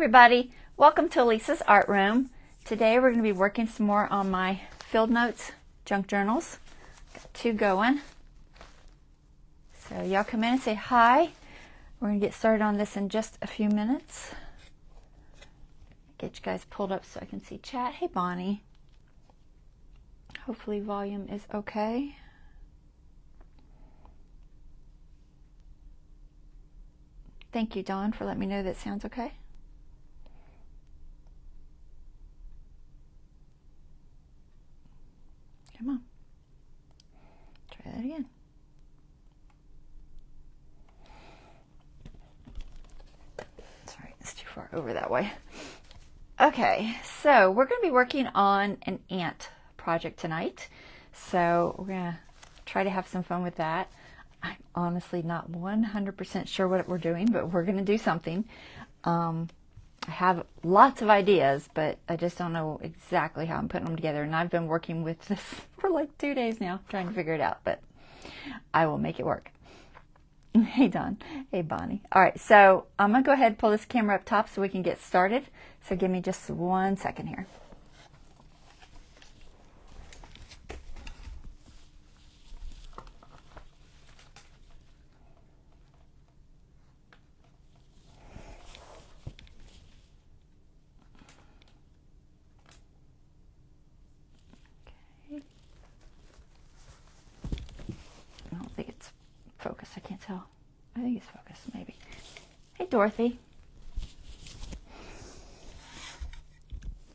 everybody, welcome to Lisa's Art Room. Today we're going to be working some more on my field notes junk journals. Got two going. So y'all come in and say hi. We're going to get started on this in just a few minutes. Get you guys pulled up so I can see chat. Hey Bonnie. Hopefully volume is okay. Thank you, Dawn, for letting me know that sounds okay. Come on. Try that again. Sorry, it's too far over that way. Okay, so we're going to be working on an ant project tonight. So we're going to try to have some fun with that. I'm honestly not 100% sure what we're doing, but we're going to do something. I have lots of ideas, but I just don't know exactly how I'm putting them together. And I've been working with this for like 2 days now, trying to figure it out, but I will make it work. Hey, Don. Hey, Bonnie. All right, so I'm going to go ahead and pull this camera up top so we can get started. So give me just 1 second here. I don't think it's focused. I can't tell. I think it's focused, maybe. Hey, Dorothy.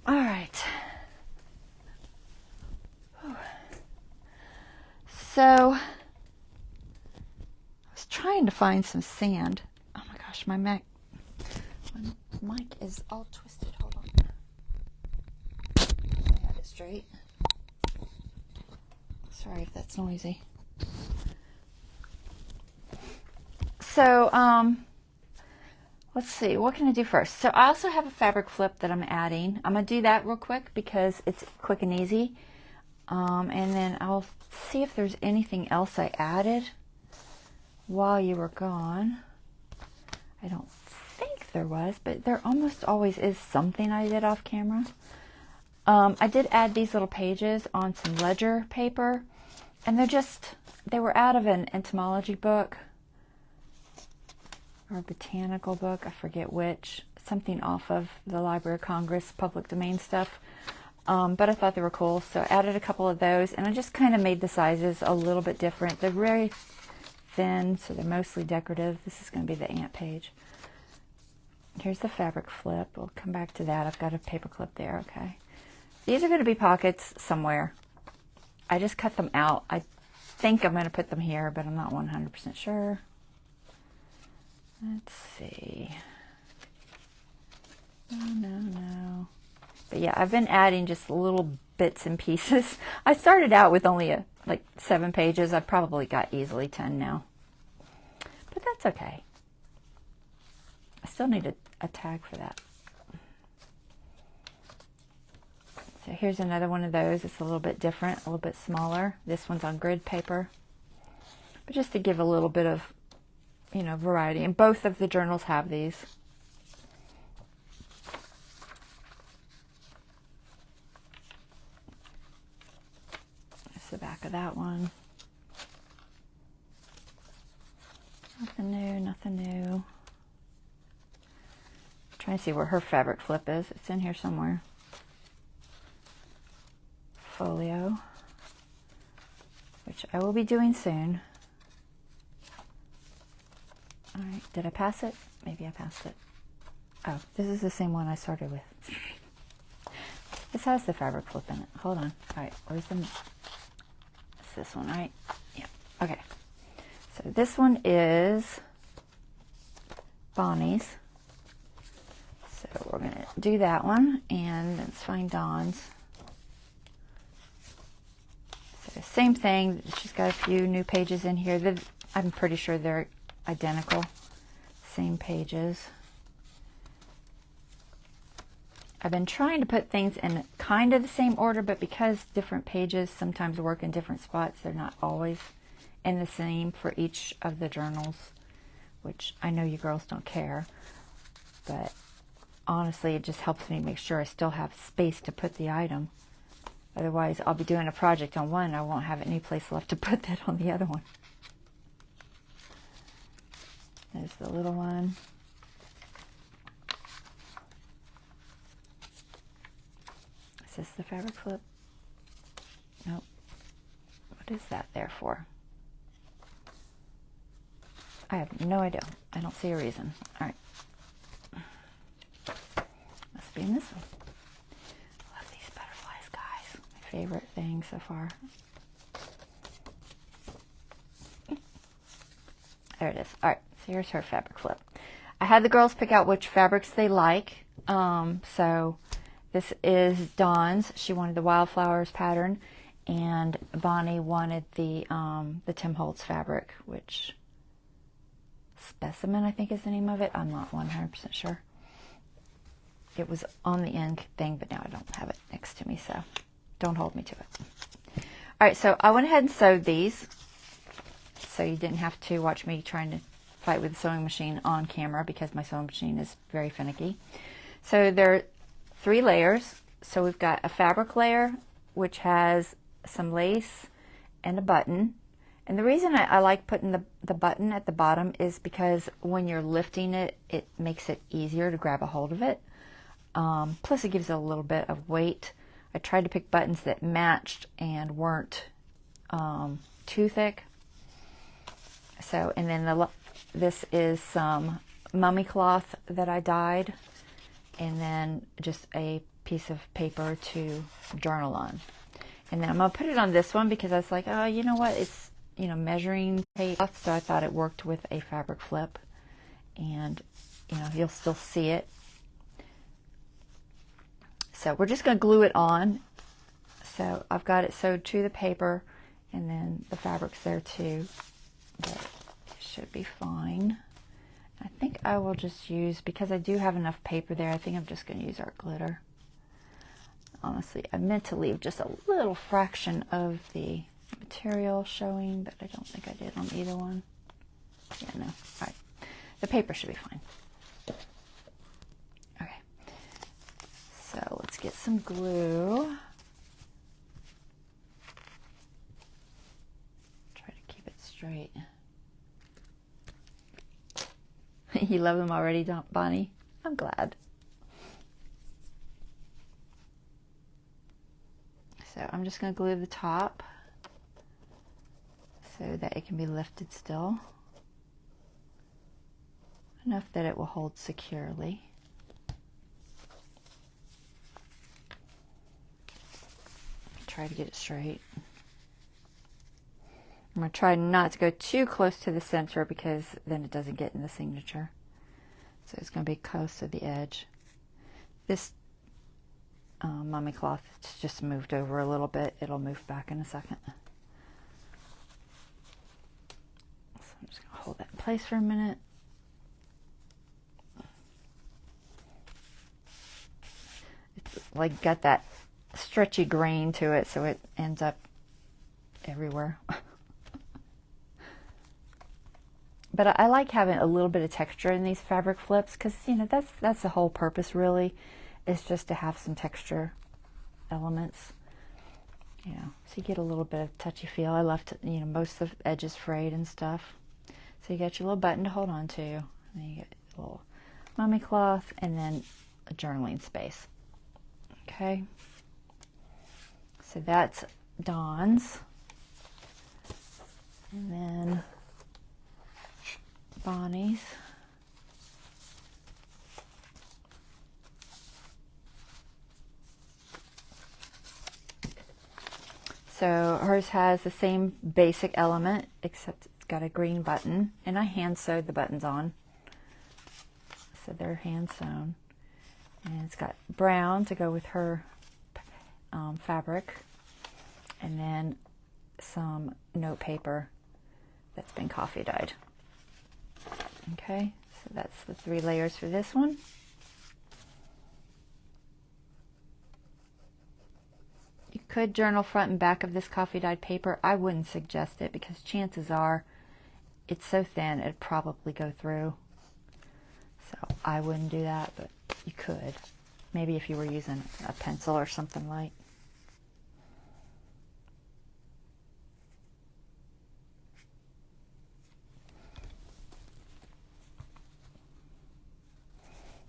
All right. Whew. So, I was trying to find some sand. Oh my gosh, my mic is all twisted. Hold on. I got it straight. Sorry if that's noisy. So, let's see, what can I do first? So I also have a fabric flip that I'm adding. I'm going to do that real quick because it's quick and easy. And then I'll see if there's anything else I added while you were gone. I don't think there was, but there almost always is something I did off camera. I did add these little pages on some ledger paper, and they were out of an entomology book. Or a botanical book, I forget which, something off of the Library of Congress public domain stuff, but I thought they were cool, so I added a couple of those, and I just kind of made the sizes a little bit different. They're very thin, so they're mostly decorative. This is going to be the ant page. Here's the fabric flip. We'll come back to that. I've got a paper clip there. Okay, these are going to be pockets somewhere. I just cut them out. I think I'm going to put them here, but I'm not 100% sure. Let's see. No. But yeah, I've been adding just little bits and pieces. I started out with only like 7 pages. I've probably got easily 10 now. But that's okay. I still need a tag for that. So here's another one of those. It's a little bit different, a little bit smaller. This one's on grid paper. But just to give a little bit of variety, and both of the journals have these. That's the back of that one. Nothing new. I'm trying to see where her fabric flip is. It's in here somewhere. Folio, which I will be doing soon. All right, did I pass it? Maybe I passed it. Oh, this is the same one I started with. This has the fabric flip in it. Hold on. All right, where's the... It's this one, right? Yeah, okay. So this one is Bonnie's. So we're going to do that one, and let's find Dawn's. So same thing. She's got a few new pages in here. I'm pretty sure they're identical, same pages. I've been trying to put things in kind of the same order, but because different pages sometimes work in different spots, they're not always in the same for each of the journals, which I know you girls don't care, but honestly, it just helps me make sure I still have space to put the item. Otherwise, I'll be doing a project on one and I won't have any place left to put that on the other one. There's the little one. Is this the fabric flip? Nope. What is that there for? I have no idea. I don't see a reason. All right. Must be in this one. I love these butterflies, guys. My favorite thing so far. There it is. All right. So here's her fabric flip. I had the girls pick out which fabrics they like. So this is Dawn's. She wanted the wildflowers pattern, and Bonnie wanted the Tim Holtz fabric, which Specimen, I think is the name of it. I'm not 100% sure. It was on the end thing, but now I don't have it next to me, so don't hold me to it. All right, so I went ahead and sewed these, so you didn't have to watch me trying to fight with the sewing machine on camera because my sewing machine is very finicky. So there are 3 layers. So we've got a fabric layer, which has some lace and a button. And the reason I like putting the button at the bottom is because when you're lifting it, it makes it easier to grab a hold of it. Plus it gives it a little bit of weight. I tried to pick buttons that matched and weren't too thick. So, and then this is some mummy cloth that I dyed, and then just a piece of paper to journal on. And then I'm going to put it on this one because I was like, oh, you know what, it's, you know, measuring tape, so I thought it worked with a fabric flip, and you know, you'll still see it. So we're just going to glue it on. So I've got it sewed to the paper, and then the fabric's there too, but it should be fine. I think I will just use, because I do have enough paper there, I think I'm just going to use art glitter. Honestly, I meant to leave just a little fraction of the material showing, but I don't think I did on either one. Yeah, no. All right. The paper should be fine. Okay. So let's get some glue. Try to keep it straight. You love them already, don't Bonnie? I'm glad. So I'm just going to glue the top so that it can be lifted still, enough that it will hold securely. Try to get it straight. I'm going to try not to go too close to the center because then it doesn't get in the signature. So it's going to be close to the edge. This mummy cloth, it's just moved over a little bit. It'll move back in a second. So I'm just going to hold that in place for a minute. It's like got that stretchy grain to it, so it ends up everywhere. But I like having a little bit of texture in these fabric flips because, you know, that's the whole purpose really, is just to have some texture elements. You know, so you get a little bit of touchy feel. I left, you know, most of the edges frayed and stuff. So you got your little button to hold on to, and then you get a little mummy cloth, and then a journaling space. Okay. So that's Dawn's. And then Bonnie's. So hers has the same basic element, except it's got a green button, and I hand sewed the buttons on. So they're hand sewn. And it's got brown to go with her fabric, and then some note paper that's been coffee dyed. Okay, so that's the 3 layers for this one. You could journal front and back of this coffee dyed paper. I wouldn't suggest it because chances are it's so thin it'd probably go through. So I wouldn't do that, but you could. Maybe if you were using a pencil or something light.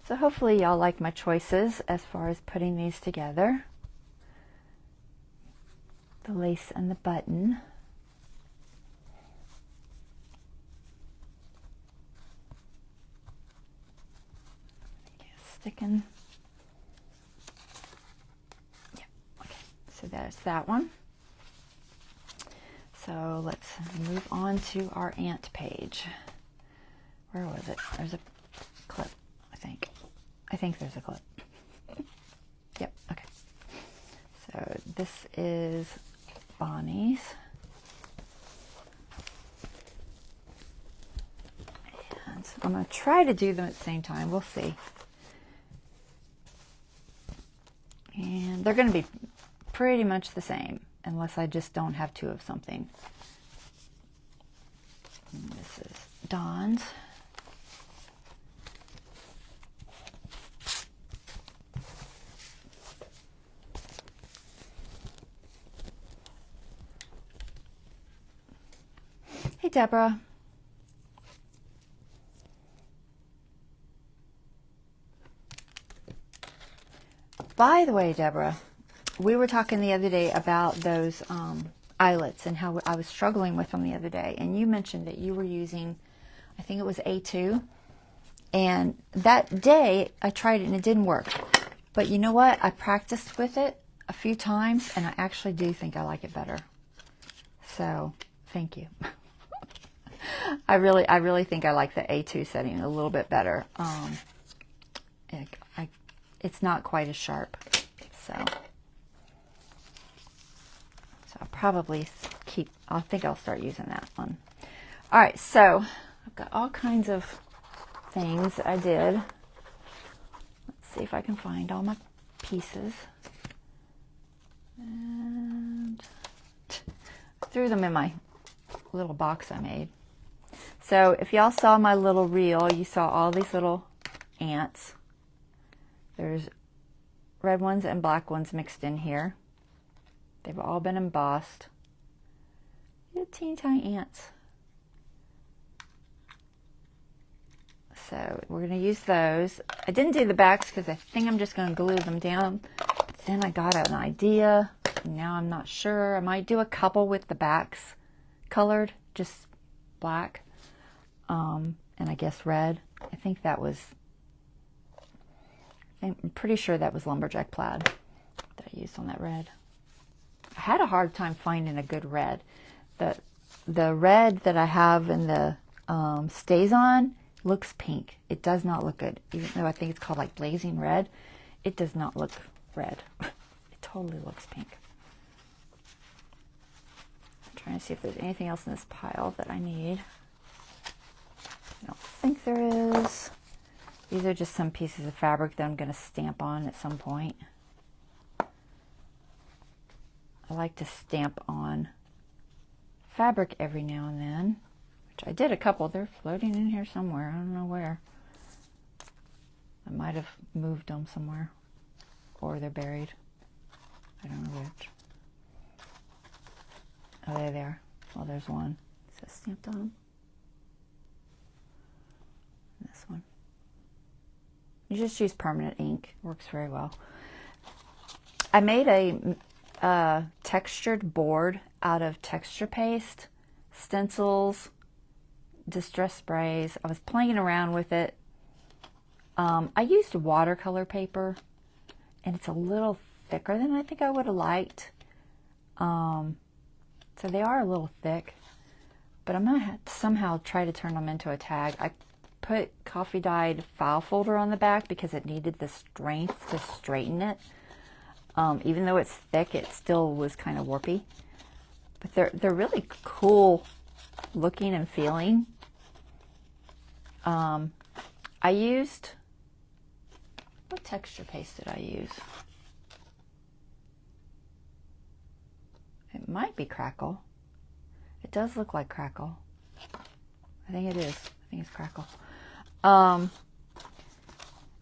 So hopefully y'all like my choices as far as putting these together. The lace and the button. Sticking. Yeah, okay. So there's that one. So let's move on to our ant page. Where was it? There's a clip, I think. I think there's a clip. Yep, okay. So this is Bonnie's. And I'm going to try to do them at the same time. We'll see. And they're going to be pretty much the same, unless I just don't have two of something. And this is Dawn's. Hey, Deborah. By the way, Deborah, we were talking the other day about those eyelets and how I was struggling with them the other day. And you mentioned that you were using, I think it was A2. And that day I tried it and it didn't work. But you know what? I practiced with it a few times and I actually do think I like it better. So thank you. I really think I like the A2 setting a little bit better. It's not quite as sharp, so I'll probably I think I'll start using that one. All right, so I've got all kinds of things that I did. Let's see if I can find all my pieces. And I threw them in my little box I made. So if y'all saw my little reel, you saw all these little ants. There's red ones and black ones mixed in here. They've all been embossed. Little teeny tiny ants. So we're going to use those. I didn't do the backs because I think I'm just going to glue them down. But then I got an idea. Now I'm not sure. I might do a couple with the backs colored, just black. And I guess red. I'm pretty sure that was lumberjack plaid that I used on that red. I had a hard time finding a good red. The red that I have in the stays on looks pink. It does not look good. Even though I think it's called like blazing red, it does not look red. It totally looks pink. I'm trying to see if there's anything else in this pile that I need. I don't think there is. These are just some pieces of fabric that I'm going to stamp on at some point. I like to stamp on fabric every now and then, which I did a couple. They're floating in here somewhere. I don't know where. I might have moved them somewhere, or they're buried. I don't know which. Oh, there they are. Well, there's one. It says stamped on them. This one. You just use permanent ink. Works very well. I made a textured board out of texture paste, stencils, distress sprays. I was playing around with it. I used watercolor paper, and it's a little thicker than I think I would have liked. So they are a little thick, but I'm going to have to somehow try to turn them into a tag. I put coffee dyed file folder on the back because it needed the strength to straighten it. Even though it's thick, it still was kind of warpy. But they're really cool looking and feeling. I used, what texture paste did I use? It might be Crackle. It does look like Crackle. I think it is. I think it's Crackle. I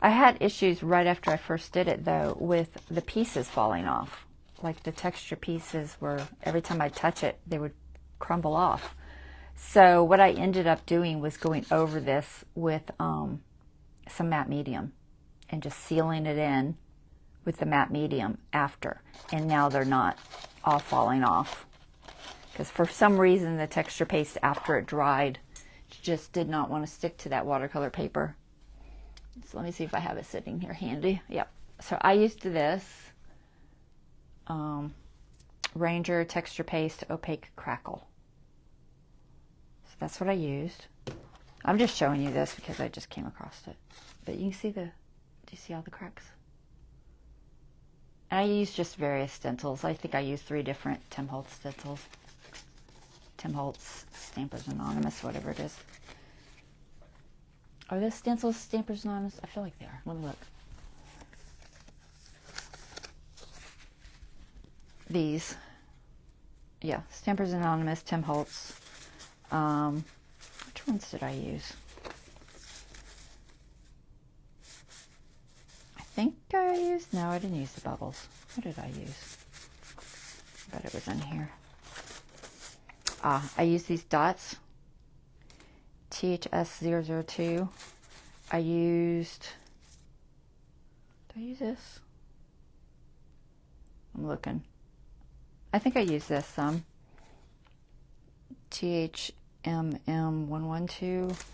I had issues right after I first did it, though, with the pieces falling off. Like the texture pieces were, every time I touch it, they would crumble off. So what I ended up doing was going over this with some matte medium and just sealing it in with the matte medium after. And now they're not all falling off. Because for some reason the texture paste after it dried just did not want to stick to that watercolor paper. So let me see if I have it sitting here handy. Yep. So I used this Ranger Texture Paste Opaque Crackle. So that's what I used. I'm just showing you this because I just came across it. But you can see do you see all the cracks? And I used just various stencils. I think I used 3 different Tim Holtz stencils. Tim Holtz Stampers Anonymous, whatever it is. Are those stencils Stampers Anonymous? I feel like they are. Let me look. These. Yeah, Stampers Anonymous, Tim Holtz. Which ones did I use? I think I used, no, I didn't use the bubbles. What did I use? I bet it was in here. I used these dots. THS002. I used, did I use this? I'm looking. I think I used this some. THMM112.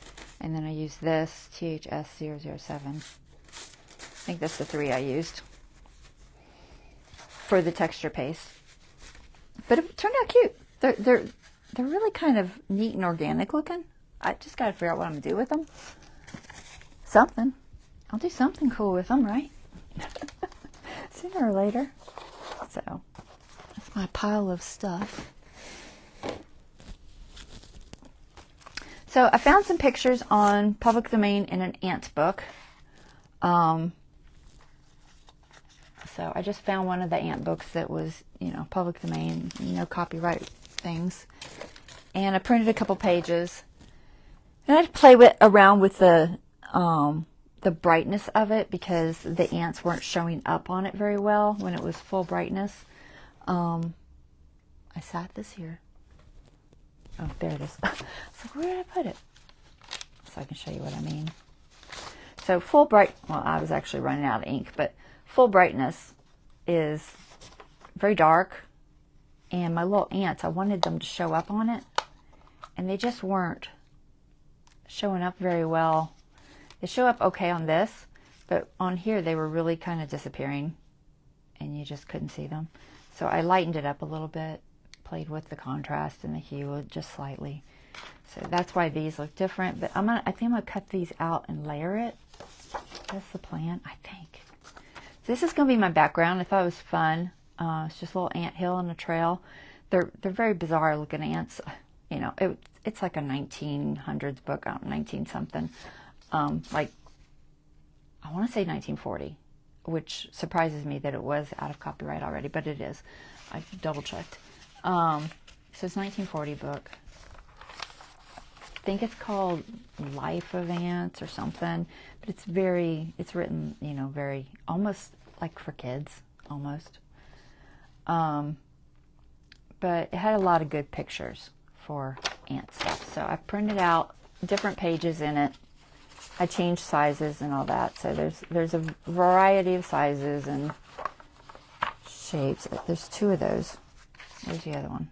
And then I used this, THS007. I think that's the 3 I used for the texture paste. But it turned out cute. They're really kind of neat and organic looking. I just got to figure out what I'm going to do with them. Something. I'll do something cool with them, right? Sooner or later. So, that's my pile of stuff. So, I found some pictures on public domain in an ant book. So, I just found one of the ant books that was, public domain, no copyright things. And I printed a couple pages. And I had to play around with the brightness of it because the ants weren't showing up on it very well when it was full brightness. I sat this here. Oh, there it is. So where did I put it? So I can show you what I mean. So full bright, well, I was actually running out of ink, but full brightness is very dark. And my little ants, I wanted them to show up on it. And they just weren't showing up very well. They show up okay on this, but on here they were really kind of disappearing and you just couldn't see them. So I lightened it up a little bit, played with the contrast and the hue just slightly. So that's why these look different, but I think I'm gonna cut these out and layer it. That's the plan, I think. So this is gonna be my background. I thought it was fun. It's just a little ant hill and a trail. They're very bizarre looking ants. It's like a 1900s book, 19 something. Like, I want to say 1940, which surprises me that it was out of copyright already, but it is. I double checked. So it's a 1940 book. I think it's called Life of Ants or something, but it's written, very, almost like for kids, almost. But it had a lot of good pictures for ant stuff. So I printed out different pages in it. I changed sizes and all that. So there's a variety of sizes and shapes. There's 2 of those. Where's the other one?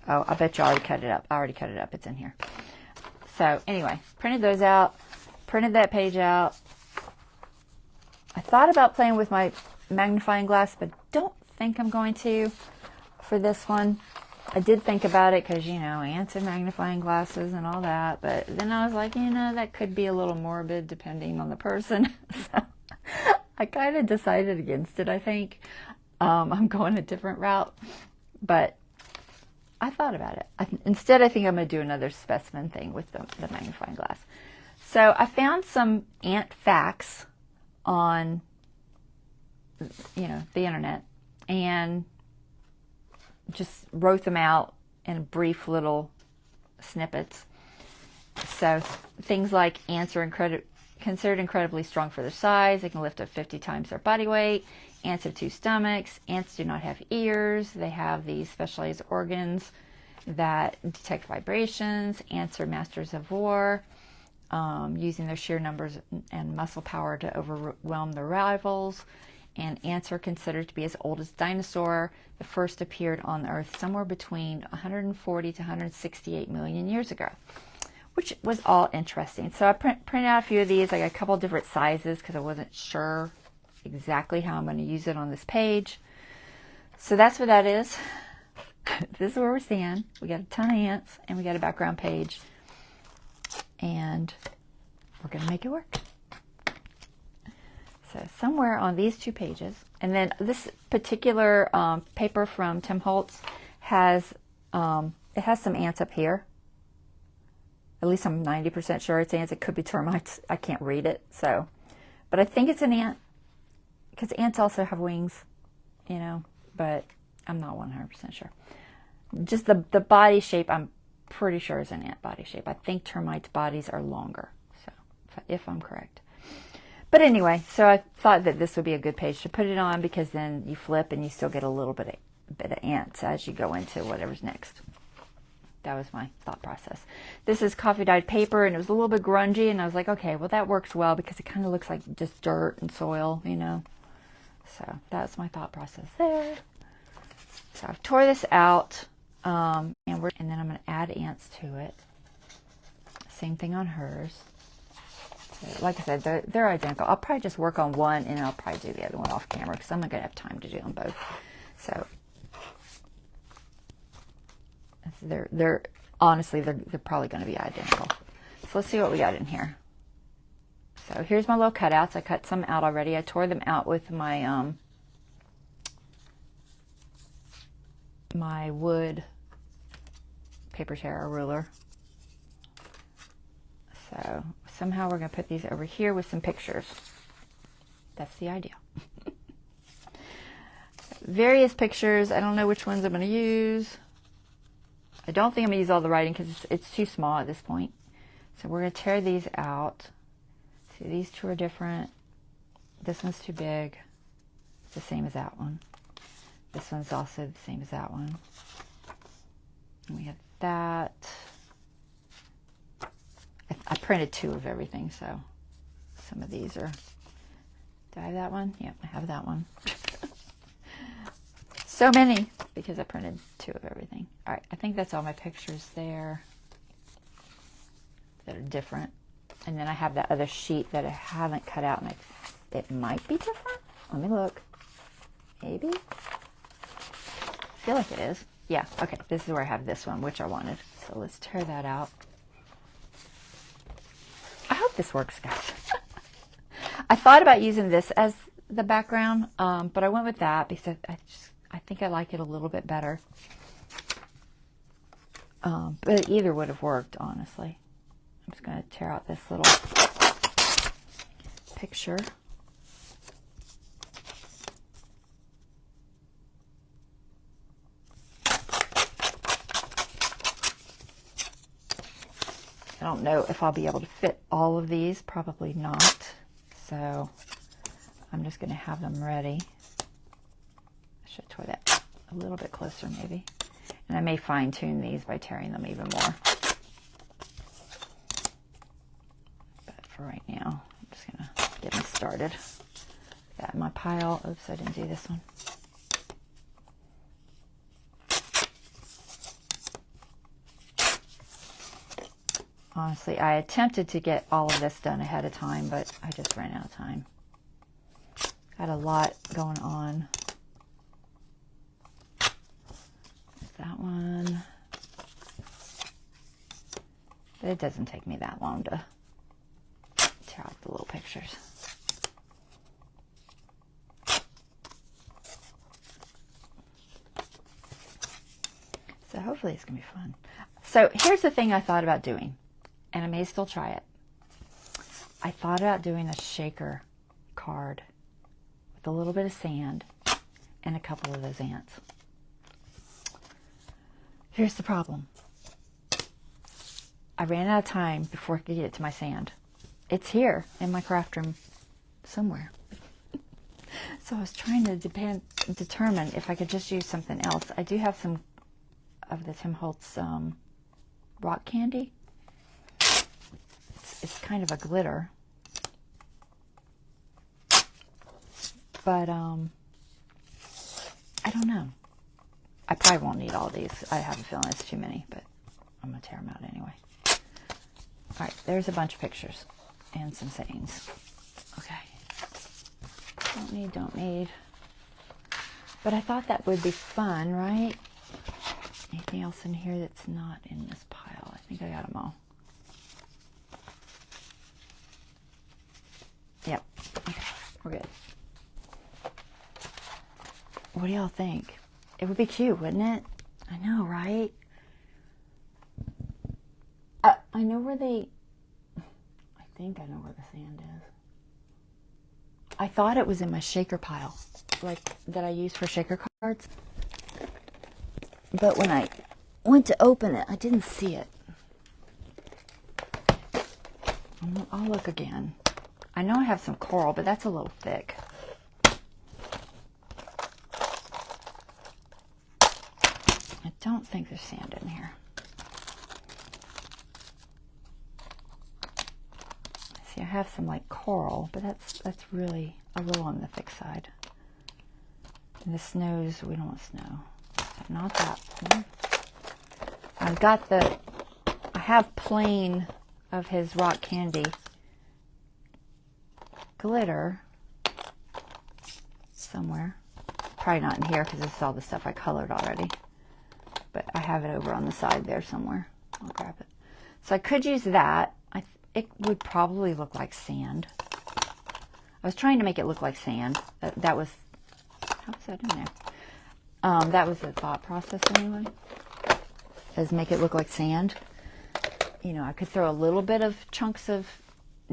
Oh, I bet you already cut it up. I already cut it up. It's in here. So anyway, printed those out. Printed that page out. I thought about playing with my magnifying glass, but don't think I'm going to for this one. I did think about it because, ants and magnifying glasses and all that. But then I was like, that could be a little morbid depending on the person. So I kind of decided against it, I think. I'm going a different route. But I thought about it. Instead, I think I'm going to do another specimen thing with the magnifying glass. So I found some ant facts on, the internet. And just wrote them out in brief little snippets. So things like ants are considered incredibly strong for their size. They can lift up 50 times their body weight. Ants have 2 stomachs. Ants do not have ears. They have these specialized organs that detect vibrations. Ants are masters of war, using their sheer numbers and muscle power to overwhelm their rivals. And ants are considered to be as old as dinosaur. The first appeared on the Earth somewhere between 140 to 168 million years ago, which was all interesting. So I printed out a few of these. I got a couple different sizes because I wasn't sure exactly how I'm going to use it on this page. So that's what that is. This is where we're seeing. We got a ton of ants and we got a background page. And we're going to make it work. So somewhere on these 2 pages, and then this particular paper from Tim Holtz has, it has some ants up here. At least I'm 90% sure it's ants. It could be termites. I can't read it. So, but I think it's an ant because ants also have wings, you know, but I'm not 100% sure. Just the body shape, I'm pretty sure is an ant body shape. I think termites' bodies are longer. So if I'm correct. But anyway, so I thought that this would be a good page to put it on because then you flip and you still get a little bit of ants as you go into whatever's next. That was my thought process. This is coffee dyed paper and it was a little bit grungy and I was like, okay, well that works well because it kind of looks like just dirt and soil, you know. So that's my thought process there. So I've tore this out and then I'm going to add ants to it. Same thing on hers. Like I said, they're identical. I'll probably just work on one and I'll probably do the other one off camera because I'm not going to have time to do them both. So they're honestly, they're probably going to be identical. So let's see what we got in here. So here's my little cutouts. I cut some out already. I tore them out with my my wood paper tear ruler. So somehow we're going to put these over here with some pictures. That's the idea. Various pictures. I don't know which ones I'm going to use. I don't think I'm going to use all the writing because it's too small at this point. So we're going to tear these out. See, these 2 are different. This one's too big. It's the same as that one. This one's also the same as that one. And we have that. I printed 2 of everything, so some of these are... Do I have that one? Yep, I have that one. So many, because I printed 2 of everything. All right, I think that's all my pictures there that are different. And then I have that other sheet that I haven't cut out, and it might be different. Let me look. Maybe? I feel like it is. Yeah, okay, this is where I have this one, which I wanted. So let's tear that out. I hope this works, guys. I thought about using this as the background, but I went with that because I think I like it a little bit better. But either would have worked, honestly. I'm just going to tear out this little picture. I don't know if I'll be able to fit all of these, probably not. So I'm just going to have them ready. I should tore that a little bit closer maybe. And I may fine tune these by tearing them even more. But for right now, I'm just going to get them started. Got my pile. Oops, I didn't do this one. Honestly, I attempted to get all of this done ahead of time, but I just ran out of time. Got a lot going on. That one. But it doesn't take me that long to tear out the little pictures. So hopefully it's going to be fun. So here's the thing I thought about doing, and I may still try it. I thought about doing a shaker card with a little bit of sand and a couple of those ants. Here's the problem. I ran out of time before I could get to my sand. it's here in my craft room somewhere. So I was trying to determine if I could just use something else. I do have some of the Tim Holtz rock candy. It's kind of a glitter. But I don't know. I probably won't need all these. I have a feeling it's too many, but I'm going to tear them out anyway. All right, there's a bunch of pictures and some sayings. Okay. Don't need. But I thought that would be fun, right? Anything else in here that's not in this pile? I think I got them all. Yep. Okay, we're good. What do y'all think? It would be cute, wouldn't it? I know, right? I know where I think I know where the sand is. I thought it was in my shaker pile, like that I use for shaker cards. But when I went to open it, I didn't see it. I'll look again. I know I have some coral, but that's a little thick. I don't think there's sand in here. See, I have some like coral, but that's really a little on the thick side. And the snows, we don't want snow. So not that one. I have plain of his rock candy glitter somewhere. Probably not in here because this is all the stuff I colored already. But I have it over on the side there somewhere. I'll grab it. So I could use that. It would probably look like sand. I was trying to make it look like sand. That was, how was that in there? That was the thought process anyway. Is make it look like sand. You know, I could throw a little bit of chunks of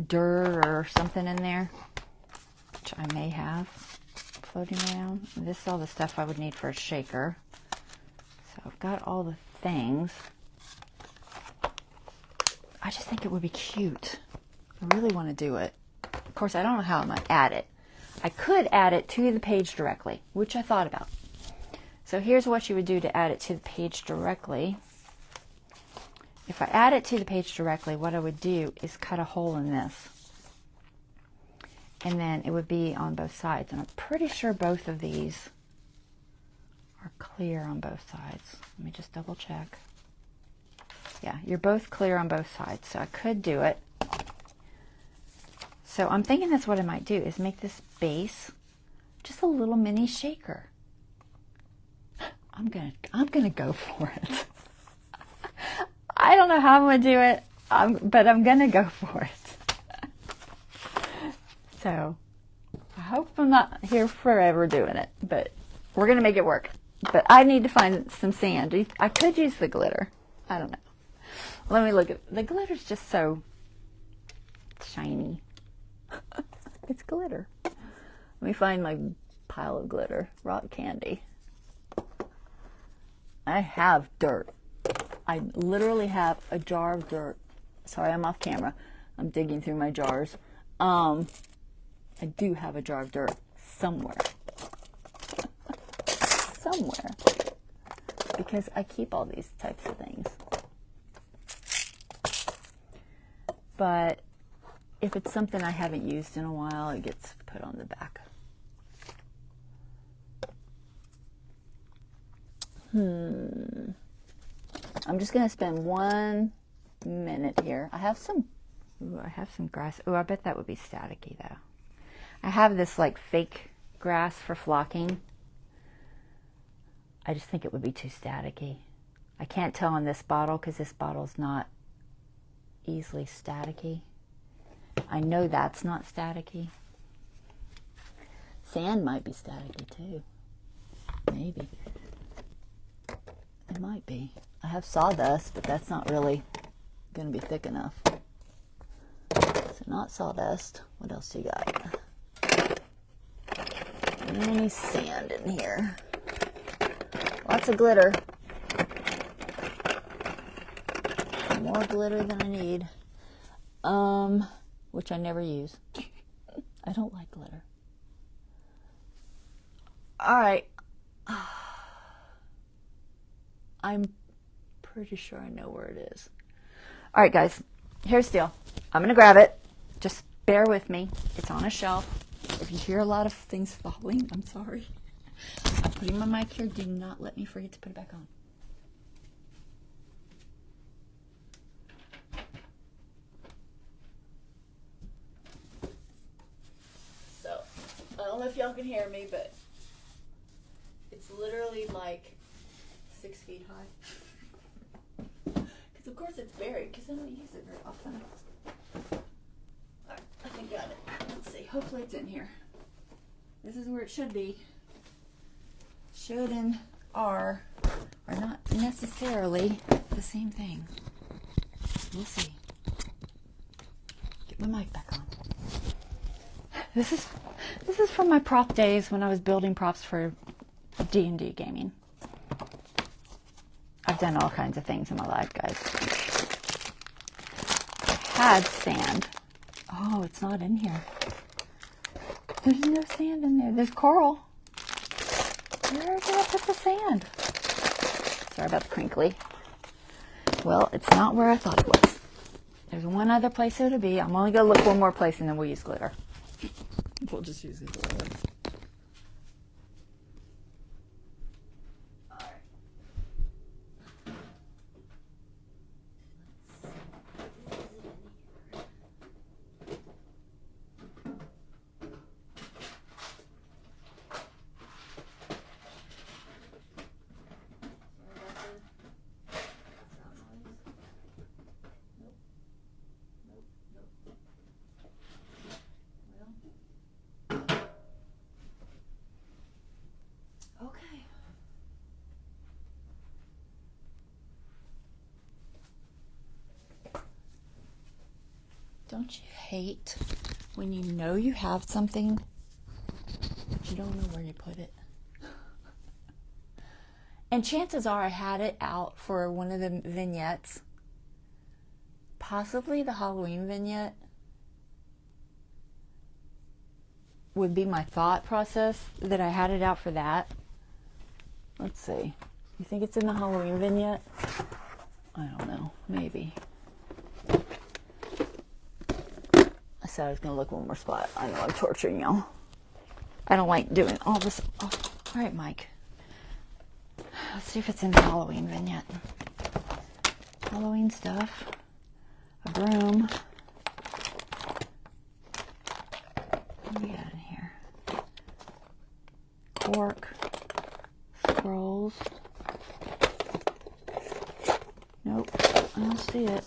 dirt or something in there, which I may have floating around. And this is all the stuff I would need for a shaker. So I've got all the things. I just think it would be cute. I really want to do it. Of course, I don't know how I'm going to add it. I could add it to the page directly, which I thought about. So here's what you would do to add it to the page directly. If I add it to the page directly, what I would do is cut a hole in this. And then it would be on both sides. And I'm pretty sure both of these are clear on both sides. Let me just double check. Yeah, you're both clear on both sides, so I could do it. So I'm thinking that's what I might do, is make this base just a little mini shaker. I'm gonna go for it. I don't know how I'm gonna do it, but I'm gonna go for it. So I hope I'm not here forever doing it, but we're gonna make it work. But I need to find some sand. I could use the glitter. I don't know. Let me look at the glitter's just so shiny. It's glitter. Let me find my pile of glitter, rock candy. I have dirt. I literally have a jar of dirt. Sorry, I'm off camera. I'm digging through my jars. I do have a jar of dirt somewhere. Somewhere. Because I keep all these types of things. But if it's something I haven't used in a while, it gets put on the back. I'm just going to spend 1 minute here. I have some grass. Oh, I bet that would be staticky though. I have this like fake grass for flocking. I just think it would be too staticky. I can't tell on this bottle because this bottle's not easily staticky. I know that's not staticky. Sand might be staticky too. Maybe. It might be. I have sawdust, but that's not really going to be thick enough. So not sawdust. What else do you got? Any sand in here. Lots of glitter. More glitter than I need. which I never use. I don't like glitter. All right. I'm pretty sure I know where it is. All right, guys, here's the deal. I'm going to grab it. Just bear with me. It's on a shelf. If you hear a lot of things falling, I'm sorry. I'm putting my mic here. Do not let me forget to put it back on. So, I don't know if y'all can hear me, but it's literally like 6 feet high. Because of course it's buried, because I don't use it very often. Alright, I think I got it. Let's see, hopefully it's in here. This is where it should be. Should and are not necessarily the same thing. We'll see. Get my mic back on. This is from my prop days when I was building props for D&D gaming. I've done all kinds of things in my life, guys. I had sand. Oh, it's not in here. There's no sand in there. There's coral. Where did I put the sand? Sorry about the crinkly. Well, it's not where I thought it was. There's one other place it would be. I'm only going to look one more place and then we'll use glitter. We'll just use it. Don't you hate when you know you have something, but you don't know where you put it? And chances are I had it out for one of the vignettes. Possibly the Halloween vignette would be my thought process, that I had it out for that. Let's see. You think it's in the Halloween vignette? I don't know. Maybe. I said I was going to look one more spot. I know I'm torturing y'all. I don't like doing all this. Oh, all right, Mike. Let's see if it's in the Halloween vignette. Halloween stuff. A broom. What do we got in here? Cork. Scrolls. Nope. I don't see it.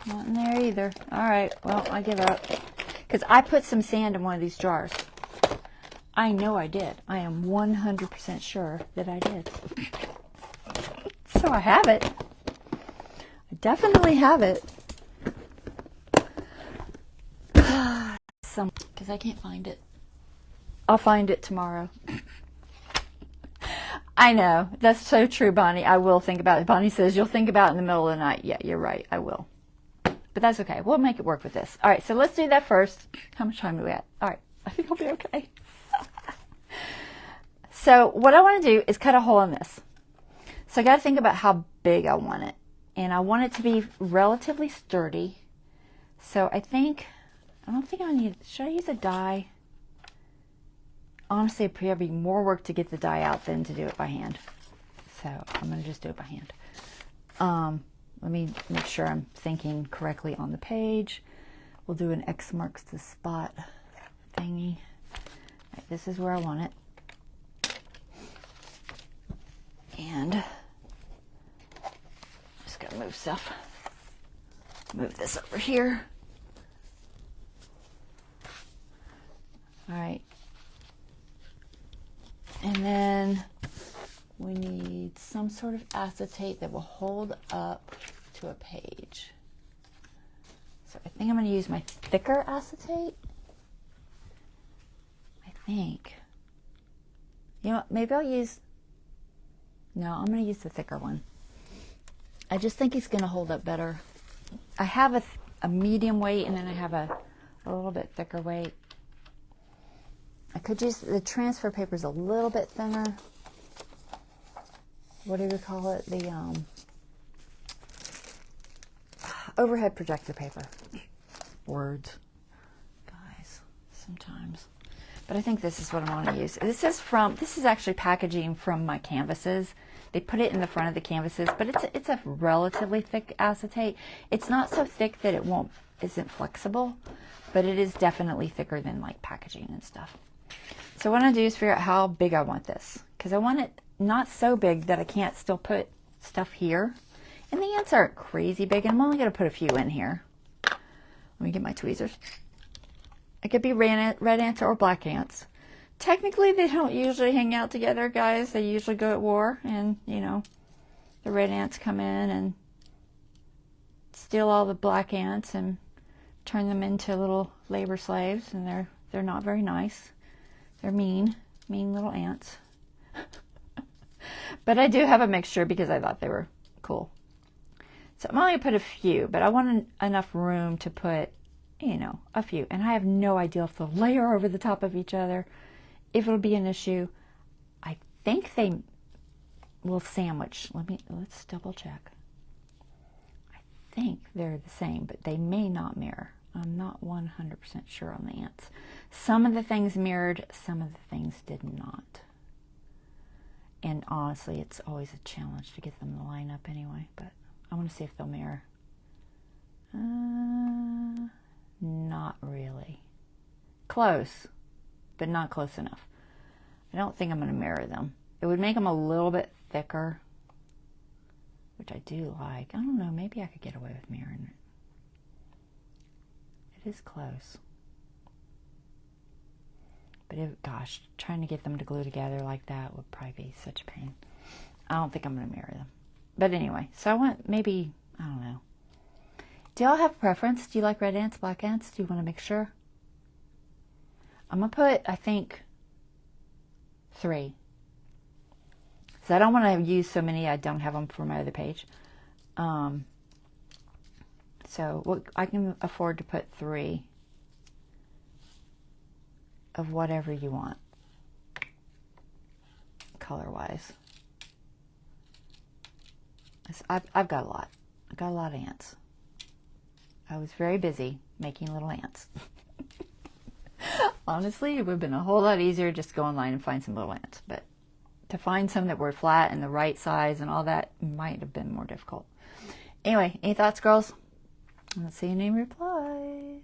Not in there either. Alright, well, I give up. Because I put some sand in one of these jars. I know I did. I am 100% sure that I did. So I have it. I definitely have it. Because I can't find it. I'll find it tomorrow. I know. That's so true, Bonnie. I will think about it. Bonnie says, you'll think about it in the middle of the night. Yeah, you're right. I will. But that's okay. We'll make it work with this. All right, so let's do that first. How much time are we at? All right. I think I'll be okay. So what I want to do is cut a hole in this. So I got to think about how big I want it. And I want it to be relatively sturdy. So I don't think I need, should I use a die? Honestly, it'd probably be more work to get the die out than to do it by hand. So I'm going to just do it by hand. Let me make sure I'm thinking correctly on the page. We'll do an X marks the spot thingy. Right, this is where I want it. And I'm just going to move stuff. Move this over here. All right. And then we need some sort of acetate that will hold up to a page. So I think I'm going to use my thicker acetate. I think. You know what? Maybe I'll use... No, I'm going to use the thicker one. I just think it's going to hold up better. I have a medium weight and then I have a a little bit thicker weight. I could use the transfer paper's a little bit thinner. What do you call it? The overhead projector paper. Words, guys, sometimes. But I think this is what I'm going to use. This is actually packaging from my canvases. They put it in the front of the canvases, but it's a relatively thick acetate. It's not so thick that it isn't flexible, but it is definitely thicker than like packaging and stuff. So what I do is figure out how big I want this, because I want it not so big that I can't still put stuff here. And the ants aren't crazy big, and I'm only going to put a few in here. Let me get my tweezers. It could be red ants or black ants. Technically, they don't usually hang out together, guys. They usually go at war, and, you know, the red ants come in and steal all the black ants and turn them into little labor slaves, and they're not very nice. They're mean little ants. But I do have a mixture because I thought they were cool. So I'm only going to put a few, but I want enough room to put, you know, a few. And I have no idea if they'll layer over the top of each other, if it'll be an issue. I think they will sandwich. Let's double check. I think they're the same, but they may not mirror. I'm not 100% sure on the ants. Some of the things mirrored, some of the things did not. And honestly, it's always a challenge to get them to line up anyway, but I want to see if they'll mirror. Not really. Close, but not close enough. I don't think I'm going to mirror them. It would make them a little bit thicker, which I do like. I don't know, maybe I could get away with mirroring it. It is close. But gosh, trying to get them to glue together like that would probably be such a pain. I don't think I'm going to mirror them. But anyway, so I want maybe, I don't know. Do y'all have a preference? Do you like red ants, black ants? Do you want a mixture? I'm going to put, I think, 3. So I don't want to use so many I don't have them for my other page. So I can afford to put 3 of whatever you want, color-wise. I've got a lot. I've got a lot of ants. I was very busy making little ants. Honestly, it would have been a whole lot easier just to go online and find some little ants. But to find some that were flat and the right size and all that might have been more difficult. Anyway, any thoughts, girls? Let's see any replies.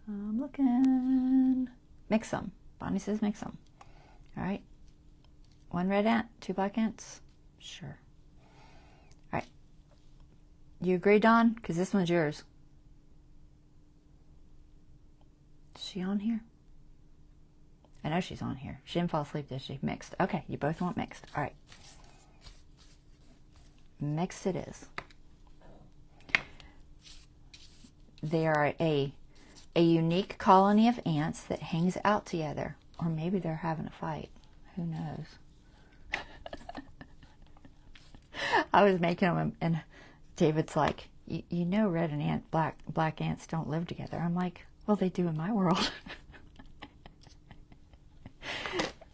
I'm looking. Mix them. Bonnie says mix them. All right. 1 red ant, 2 black ants. Sure. All right. You agree, Dawn? Because this one's yours. Is she on here? I know she's on here. She didn't fall asleep, did she? Mixed. Okay, you both want mixed. All right. Mixed it is. They are a unique colony of ants that hangs out together. Or maybe they're having a fight. Who knows? I was making them, and David's like, you know red and black ants don't live together. I'm like, well, they do in my world.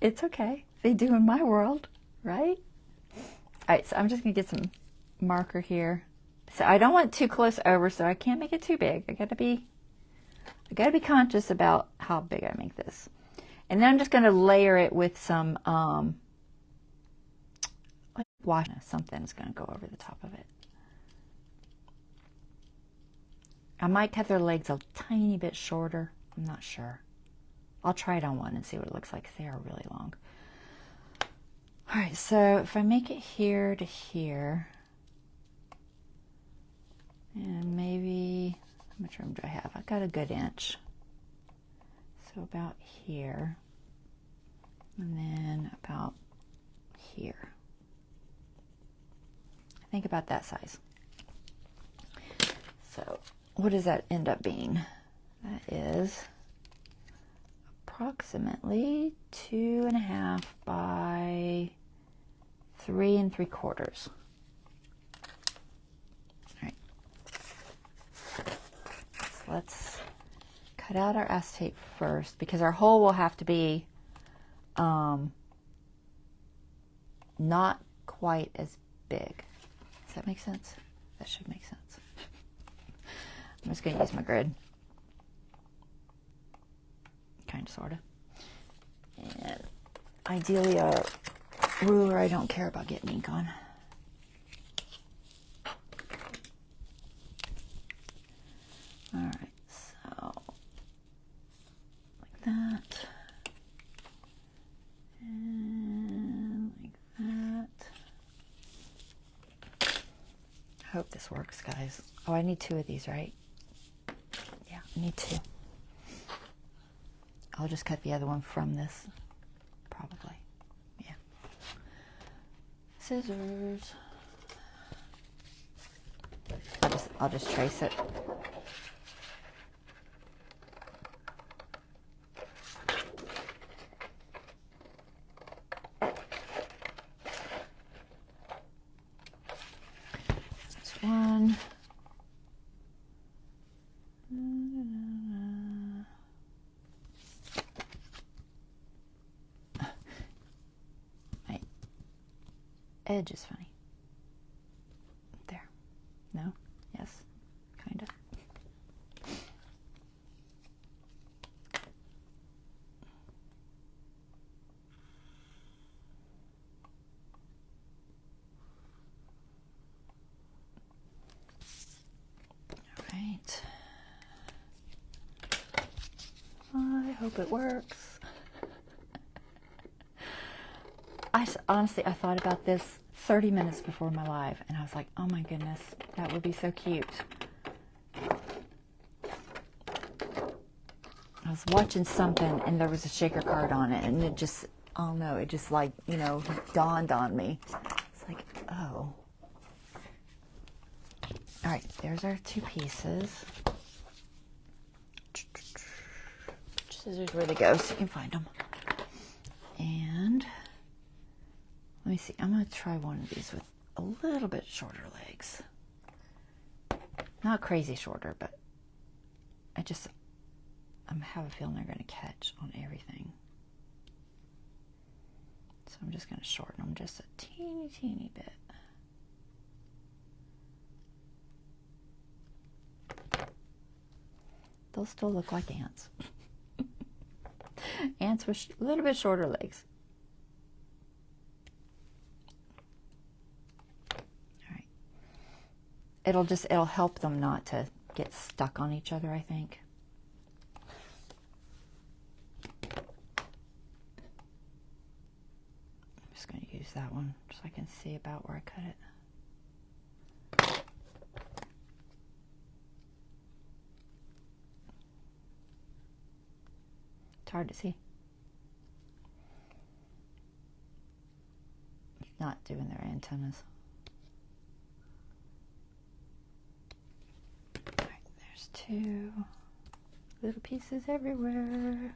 It's okay. They do in my world, right? All right, so I'm just going to get some marker here. So I don't want too close over, so I can't make it too big. I gotta be conscious about how big I make this. And then I'm just gonna layer it with some like wash. Something's gonna go over the top of it. I might cut their legs a tiny bit shorter. I'm not sure. I'll try it on one and see what it looks like. They are really long. All right, so if I make it here to here, and maybe, how much room do I have? I've got a good inch. So about here. And then about here. I think about that size. So what does that end up being? That is approximately 2.5 by 3 3/4. Let's cut out our acetate first because our hole will have to be not quite as big. Does that make sense? That should make sense. I'm just going to use my grid. Kind of, sort of. And ideally a ruler I don't care about getting ink on. Alright, so like that. And like that. I hope this works, guys. Oh, I need 2 of these, right? Yeah, I need 2. I'll just cut the other one from this, probably. Yeah. Scissors. I'll just trace it. That's one. My edge is funny. There. No? Yes? Kind of. Right. I hope it works. Honestly, I thought about this 30 minutes before my live, and I was like, oh my goodness, that would be so cute. I was watching something, and there was a shaker card on it, and it just, oh no, it just like, you know, dawned on me. It's like, oh. All right, there's our 2 pieces. Scissors where they go so you can find them. And let me see, I'm going to try one of these with a little bit shorter legs. Not crazy shorter, but I have a feeling they're going to catch on everything. So I'm just going to shorten them just a teeny bit. They'll still look like ants. Ants with a little bit shorter legs. All right. It'll help them not to get stuck on each other, I think. I'm just going to use that one so I can see about where I cut it. It's hard to see. Not doing their antennas. All right, there's 2 little pieces everywhere.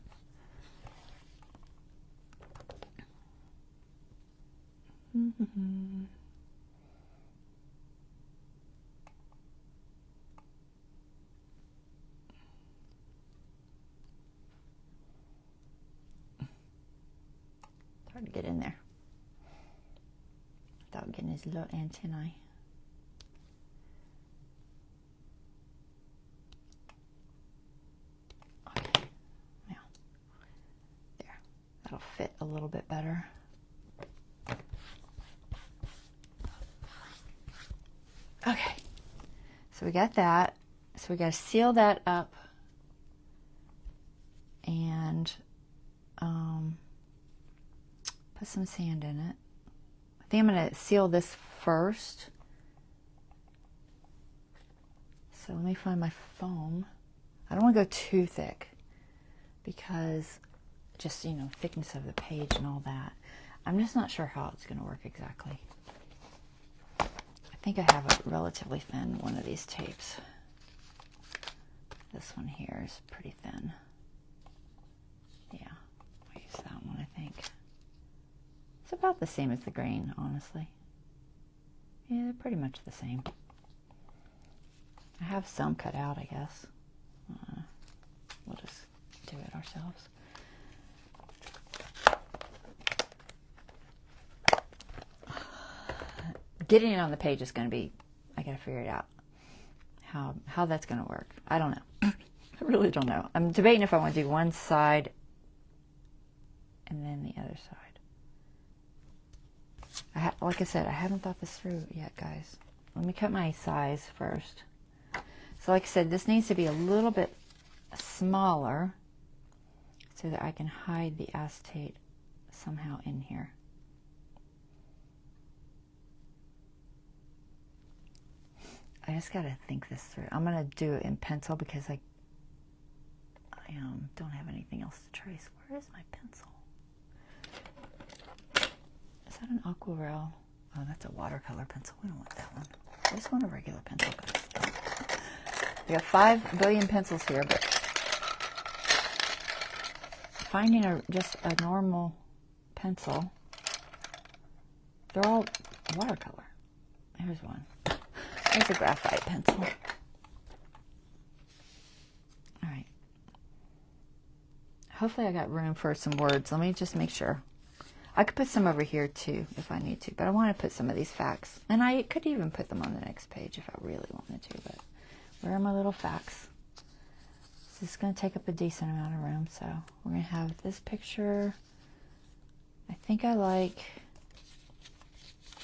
Hard to get in there without getting his little antennae. Okay, now there, that'll fit a little bit better. Okay, so we got that. So we got to seal that up and put some sand in it. I think I'm going to seal this first. So let me find my foam. I don't want to go too thick because just, you know, thickness of the page and all that. I'm just not sure how it's going to work exactly. I think I have a relatively thin one of these tapes. This one here is pretty thin. Yeah, I'll use that one, I think. It's about the same as the grain, honestly. Yeah, they're pretty much the same. I have some cut out, I guess. we'll just do it ourselves. Getting it on the page is going to be, I got to figure it out how that's going to work. I don't know. I really don't know. I'm debating if I want to do one side and then the other side. Like I said, I haven't thought this through yet, guys. Let me cut my size first. So like I said, this needs to be a little bit smaller so that I can hide the acetate somehow in here. I just got to think this through. I'm going to do it in pencil because I don't have anything else to trace. Where is my pencil? Is that an aquarelle? Oh, that's a watercolor pencil. We don't want that one. I just want a regular pencil, guys. We got 5 billion pencils here, but finding just a normal pencil, they're all watercolor. Here's one. There's a graphite pencil. All right. Hopefully I got room for some words. Let me just make sure. I could put some over here too if I need to, but I want to put some of these facts. And I could even put them on the next page if I really wanted to, but where are my little facts? This is going to take up a decent amount of room, so we're going to have this picture. I think I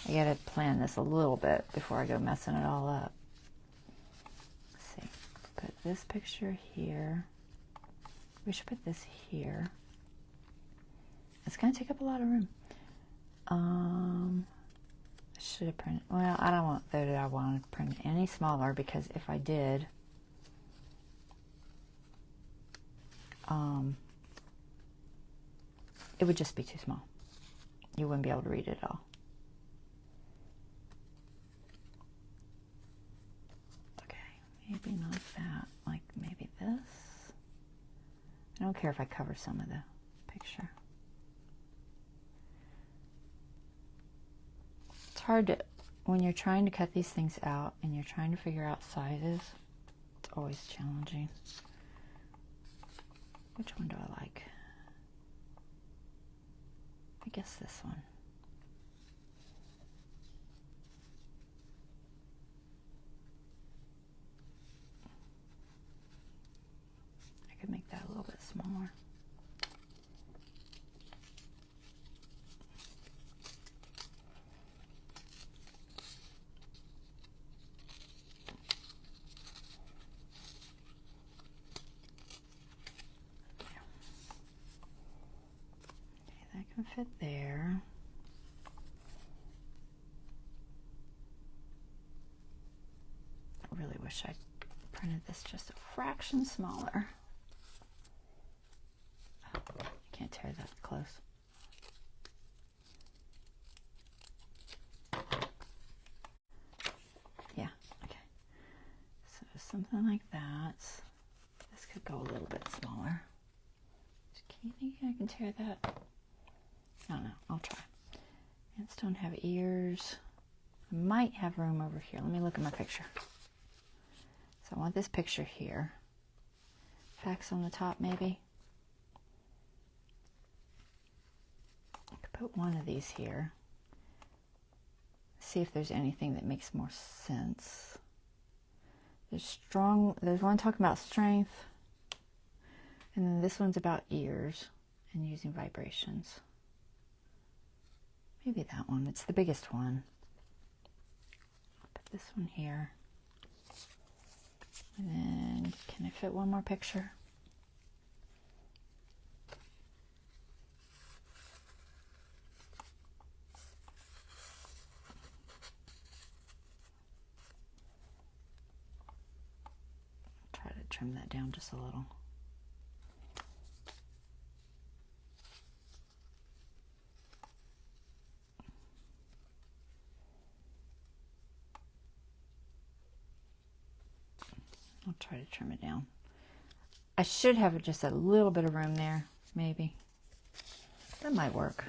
got to plan this a little bit before I go messing it all up. Let's see. Put this picture here. We should put this here. It's going to take up a lot of room. I should have printed. Well, I don't want that. I want to print any smaller because if I did, it would just be too small. You wouldn't be able to read it at all. Maybe not that, like maybe this. I don't care if I cover some of the picture. It's hard to, when you're trying to cut these things out and you're trying to figure out sizes, it's always challenging. Which one do I like? I guess this one. Could make that a little bit smaller. Okay, that can fit there. I really wish I printed this just a fraction smaller. Can't tear that close. Yeah, okay. So something like that. This could go a little bit smaller. Can you think I can tear that? I don't know, I'll try. Ants don't have ears. I might have room over here. Let me look at my picture. So I want this picture here. Facts on the top maybe. Put one of these here. See if there's anything that makes more sense. There's one talking about strength, and then this one's about ears and using vibrations. Maybe that one. It's the biggest one. I'll put this one here. And then can I fit one more picture? Trim that down just a little. I'll try to trim it down. I should have just a little bit of room there, maybe. That might work.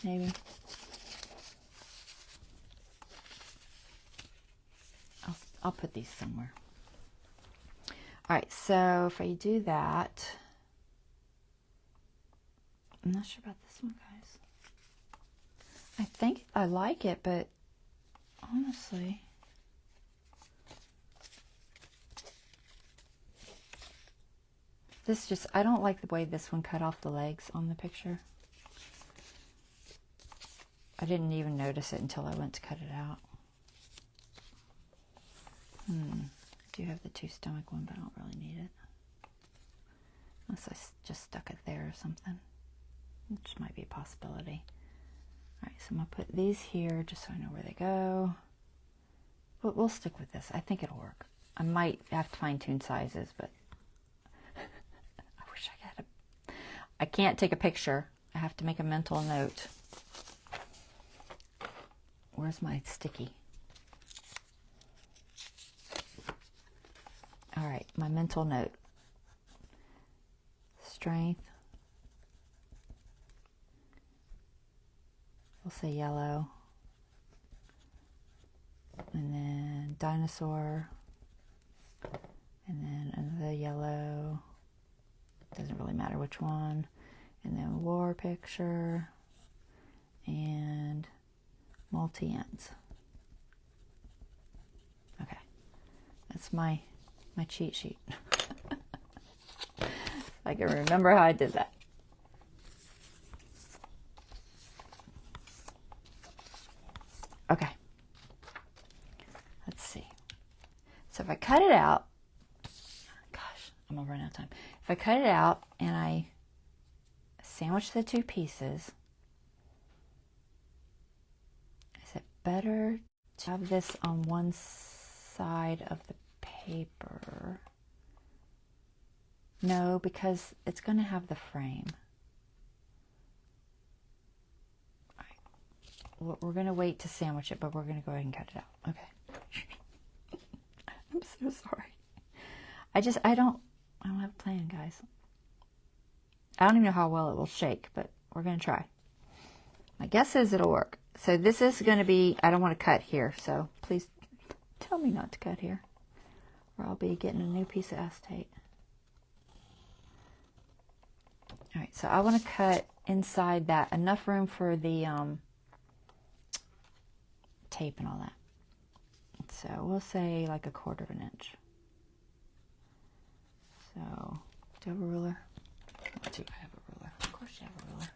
Maybe. I'll put these somewhere. All right, so if I do that, I'm not sure about this one, guys. I think I like it, but honestly, this just, I don't like the way this one cut off the legs on the picture. I didn't even notice it until I went to cut it out. I do have the 2 stomach one, but I don't really need it. Unless I just stuck it there or something, which might be a possibility. All right, so I'm gonna put these here just so I know where they go. But we'll stick with this. I think it'll work. I might have to fine tune sizes, but I wish I had a... I can't take a picture. I have to make a mental note. Where's my sticky? All right, my mental note. Strength. We'll say yellow. And then dinosaur. And then another yellow. Doesn't really matter which one. And then war picture. And multi-ends. Okay. That's my cheat sheet. I can remember how I did that. Okay. Let's see. So if I cut it out, gosh, I'm gonna run out of time. If I cut it out and I sandwich the 2 pieces, is it better to have this on one side of the paper? No, because it's going to have the frame. All right. We're going to wait to sandwich it, but we're going to go ahead and cut it out. Okay. I'm so sorry. I don't have a plan, guys. I don't even know how well it will shake, but we're going to try. My guess is it'll work. So this is going to be, I don't want to cut here, so please tell me not to cut here, or I'll be getting a new piece of acetate. All right, so I want to cut inside that, enough room for the tape and all that. So we'll say like 1/4 inch. So, do you have a ruler? I do have a ruler. Of course you have a ruler.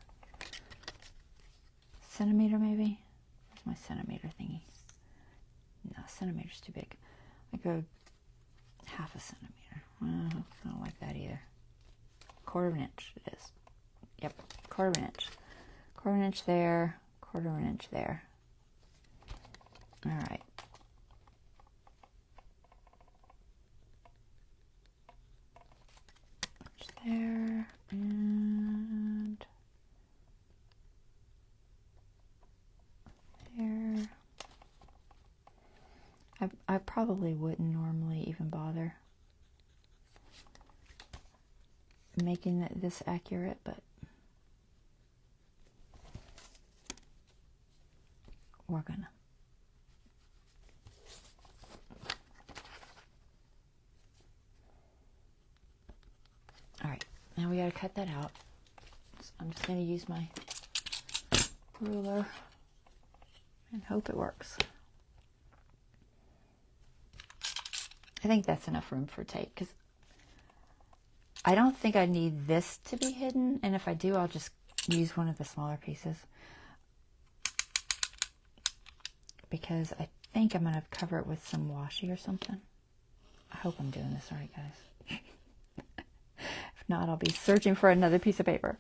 Centimeter maybe? Where's my centimeter thingy? No, centimeter's too big. I go 1/2 centimeter. I don't like that either. 1/4 inch it is. Yep, 1/4 inch. 1/4 inch there, 1/4 inch there. All right. Inch there and there. I probably wouldn't normally even bother making this accurate, but we're gonna. All right, now we gotta cut that out. So I'm just gonna use my ruler and hope it works. I think that's enough room for tape, because I don't think I need this to be hidden, and if I do, I'll just use one of the smaller pieces, because I think I'm going to cover it with some washi or something. I hope I'm doing this right, guys. If not, I'll be searching for another piece of paper.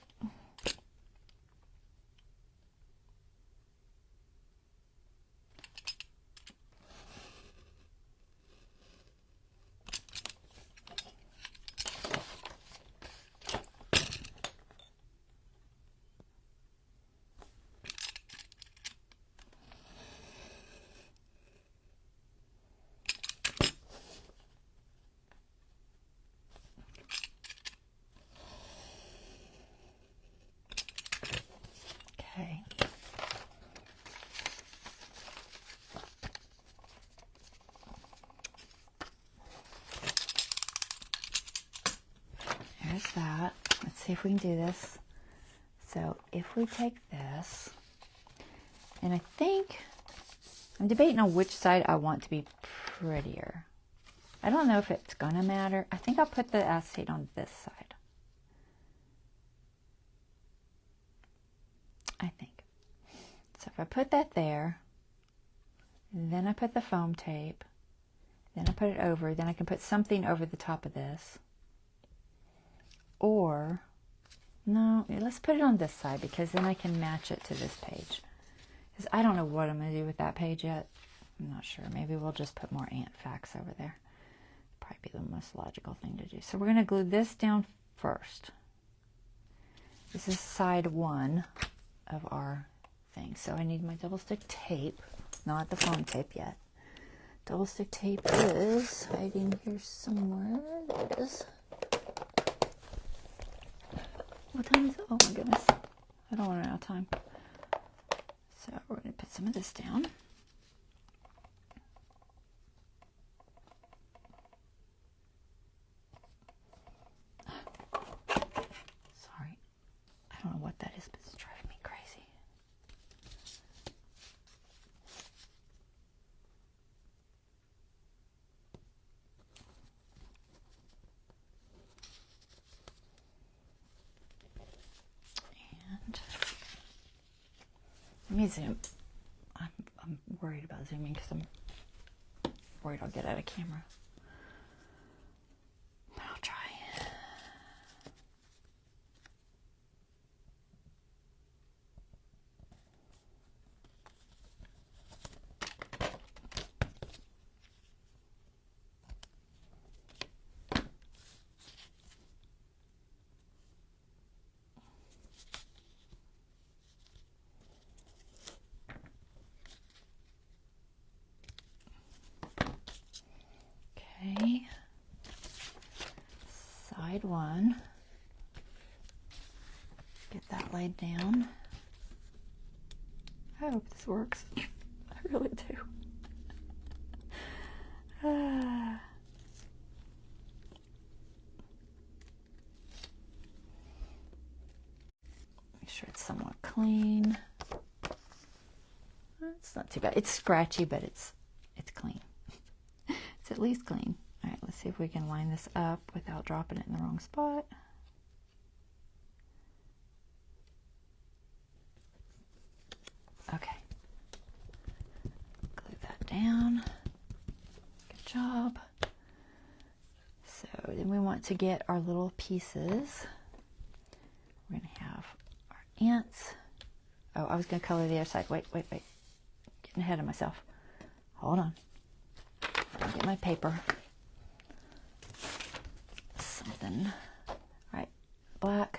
that. Let's see if we can do this. So if we take this, and I think I'm debating on which side I want to be prettier. I don't know if it's gonna matter. I think I'll put the acetate on this side. I think. So if I put that there, then I put the foam tape, then I put it over, then I can put something over the top of this. Or, no, let's put it on this side because then I can match it to this page. Because I don't know what I'm going to do with that page yet. I'm not sure. Maybe we'll just put more ant facts over there. Probably be the most logical thing to do. So we're going to glue this down first. This is side one of our thing. So I need my double stick tape, not the foam tape yet. Double stick tape is hiding here somewhere. There it is. What time is it? Oh my goodness. I don't want to run out of time. So we're going to put some of this down. Sorry. I don't know what that is, but it's driving me crazy. And let me zoom. I'm worried about zooming because I'm worried I'll get out of camera. But I'll try. Okay, side one, get that laid down. I hope this works. I really do. Make sure it's somewhat clean. It's not too bad. It's scratchy, but it's clean. It's at least clean. All right, let's see if we can line this up without dropping it in the wrong spot. Okay. Glue that down. Good job. So then we want to get our little pieces. We're going to have our ants. Oh, I was going to color the other side. Wait. Getting ahead of myself. Hold on. I'll get my paper. Something. All right. Black.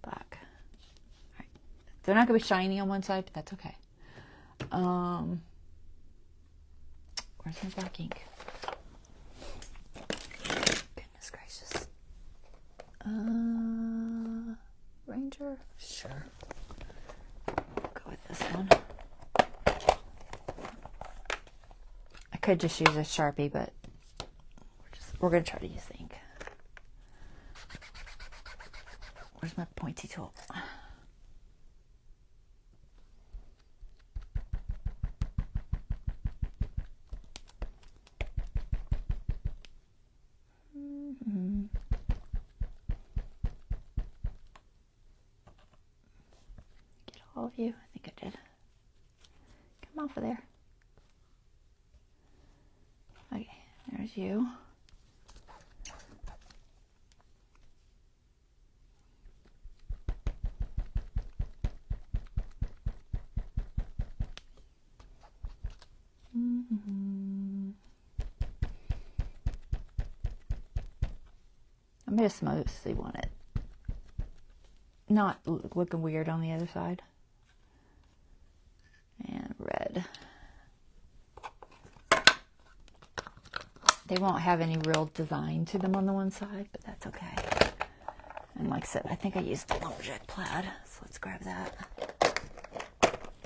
All right. They're not going to be shiny on one side, but that's okay. Where's my black ink? Goodness gracious. Ranger? Sure. Go with this one. I could just use a Sharpie, but we're going to try to use the ink. Where's my pointy tool? Get all of you. I think I did. Come off of there. Okay, there's you. I just mostly want it not looking weird on the other side. And red. They won't have any real design to them on the one side, but that's okay. And like I said, I think I used lumberjack plaid, so let's grab that.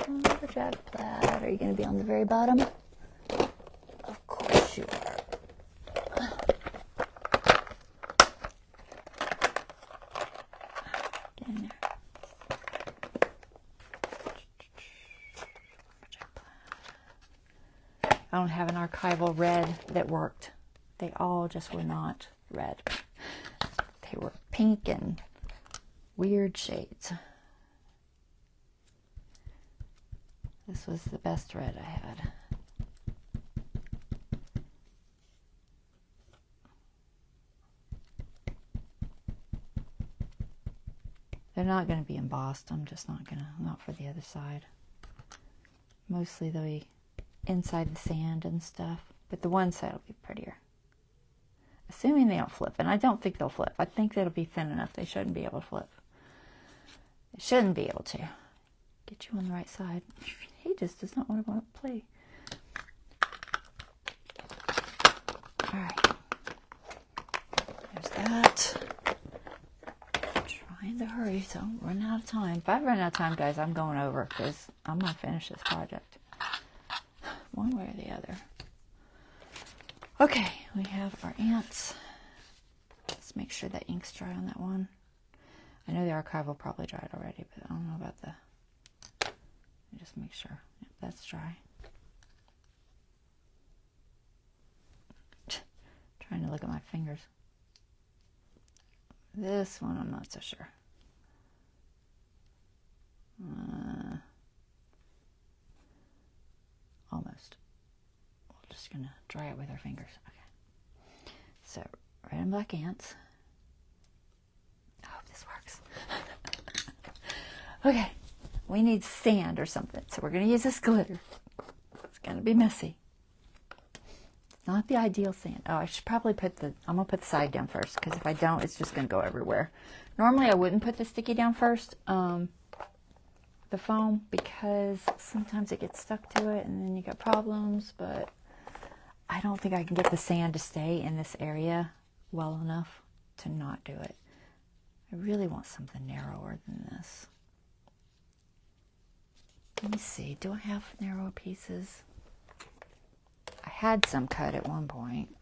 Lumberjack plaid. Are you going to be on the very bottom? Of course you are. I don't have an archival red that worked. They all just were not red. They were pink and weird shades. This was the best red I had. They're not going to be embossed. I'm just not for the other side. Mostly they'll be inside the sand and stuff, but the one side will be prettier. Assuming they don't flip, and I don't think they'll flip. I think that'll be thin enough. They shouldn't be able to flip. They shouldn't be able to. Get you on the right side. He just does not want to play. All right. There's that. Trying to hurry, so I'm running out of time. If I run out of time, guys, I'm going over because I'm going to finish this project. One way or the other. Okay, we have our ants. Let's make sure that ink's dry on that one. I know the archival probably dried already, but I don't know about the... Just make sure. Yep, that's dry. Trying to look at my fingers. This one, I'm not so sure. Almost. We're just going to dry it with our fingers. Okay. So, red and black ants. I hope this works. Okay. We need sand or something, so we're going to use this glitter. It's going to be messy. It's not the ideal sand. Oh, I should probably I'm going to put the side down first, because if I don't, it's just going to go everywhere. Normally, I wouldn't put the sticky down first, the foam, because sometimes it gets stuck to it, and then you got problems, but I don't think I can get the sand to stay in this area well enough to not do it. I really want something narrower than this. Let me see, do I have narrower pieces? I had some cut at one point.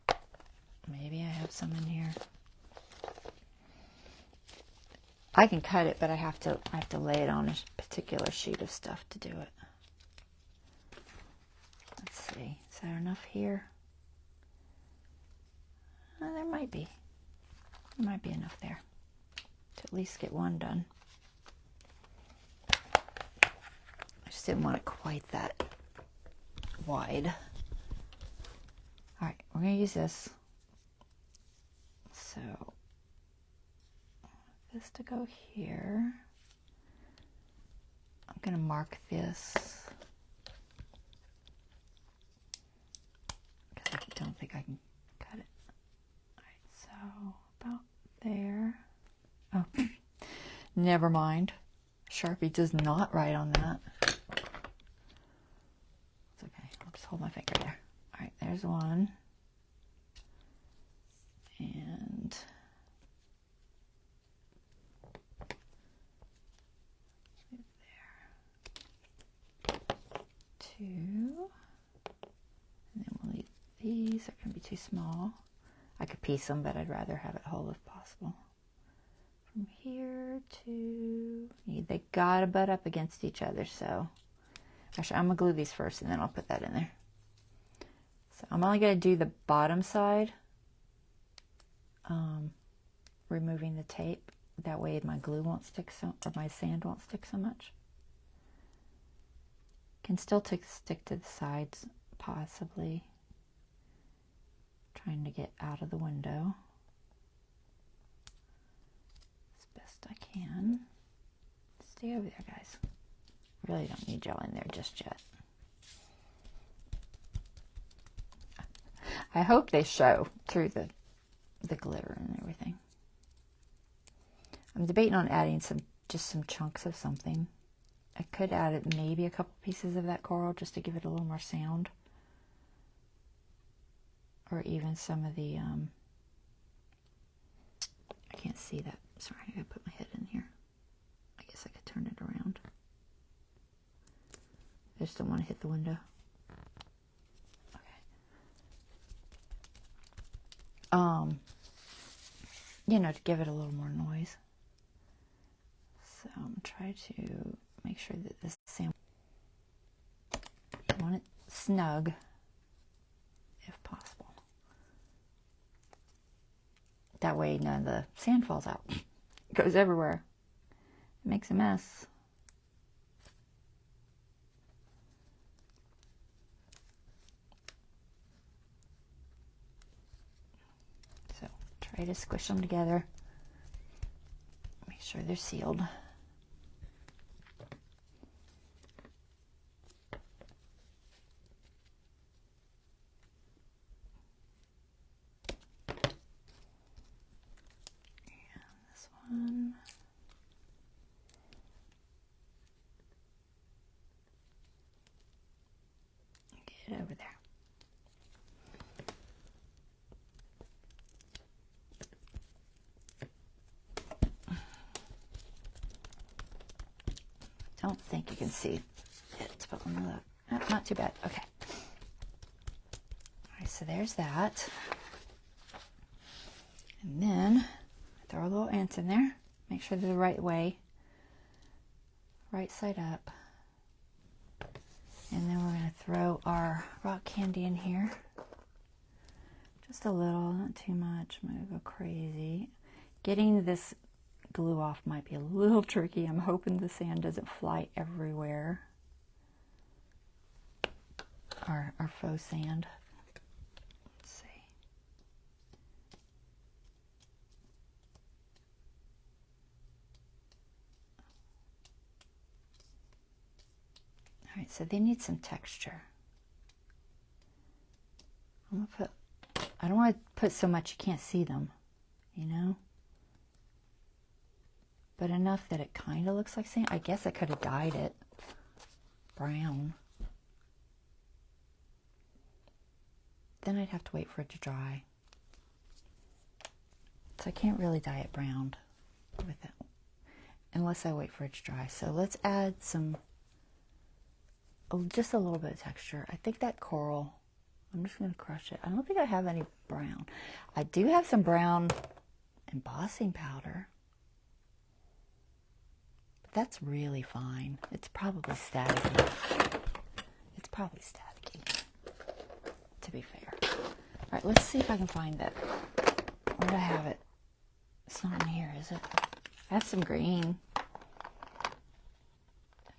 Maybe I have some in here. I can cut it, but I have to lay it on a particular sheet of stuff to do it. Let's see, is there enough here? There might be. There might be enough there to at least get one done. I just didn't want it quite that wide. All right, we're going to use this. So, this to go here. I'm going to mark this because I don't think I can cut it. All right, so about there. Oh, never mind. Sharpie does not write on that. It's okay. I'll just hold my finger there. All right, there's one. And there. Two. And then we'll leave these. They're going to be too small. I could piece them, but I'd rather have it whole if possible. From here to... They gotta butt up against each other, so... Actually, I'm going to glue these first, and then I'll put that in there. So I'm only going to do the bottom side, removing the tape. That way my glue won't stick or my sand won't stick so much. Can still stick to the sides, possibly. Trying to get out of the window as best I can. Stay over there, guys. Really don't need gel in there just yet. I hope they show through the glitter and everything. I'm debating on adding just some chunks of something. I could add it, maybe a couple pieces of that coral just to give it a little more sound. Or even some of the, I can't see that. Sorry, I gotta put my head in here. I guess I could turn it around. I just don't want to hit the window. You know, to give it a little more noise. So I'm trying to make sure that this sandwich, you want it snug, That way none of the sand falls out. It goes everywhere. It makes a mess. So try to squish them together. Make sure they're sealed. Get over there. Don't think you can see it, but let me look. Oh, not too bad. Okay. All right, so there's that. And then throw a little ants in there. Make sure they're the right way. Right side up. And then we're going to throw our rock candy in here. Just a little, not too much. I'm going to go crazy. Getting this glue off might be a little tricky. I'm hoping the sand doesn't fly everywhere. Our faux sand. Let's see. All right, so they need some texture. I'm gonna put, I don't want to put so much you can't see them, you know? But enough that it kind of looks like sand. I guess I could have dyed it brown. Then I'd have to wait for it to dry. So I can't really dye it brown with it unless I wait for it to dry. So let's add some, just a little bit of texture. I think that coral, I'm just going to crush it. I don't think I have any brown. I do have some brown embossing powder. But that's really fine. It's probably staticky. It's probably staticky, to be fair. All right, let's see if I can find that. Where do I have it? It's not in here, is it? I have some green.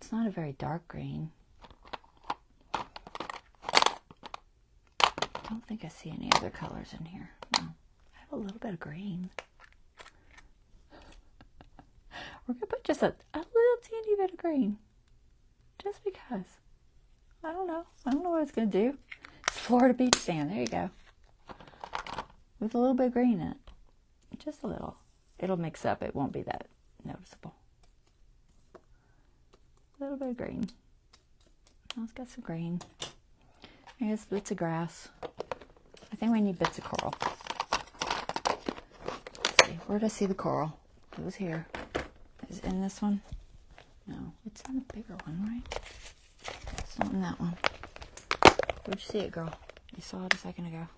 It's not a very dark green. I don't think I see any other colors in here. No, I have a little bit of green. We're going to put just a little teeny bit of green. Just because. I don't know. I don't know what it's going to do. It's Florida beach sand. There you go. With a little bit of green in it. Just a little. It'll mix up. It won't be that noticeable. A little bit of green. Oh, it's got some green. Here's bits of grass. I think we need bits of coral. Let's see. Where did I see the coral? It was here. Is it in this one? No. It's in the bigger one, right? It's not in that one. Where'd you see it, girl? You saw it a second ago.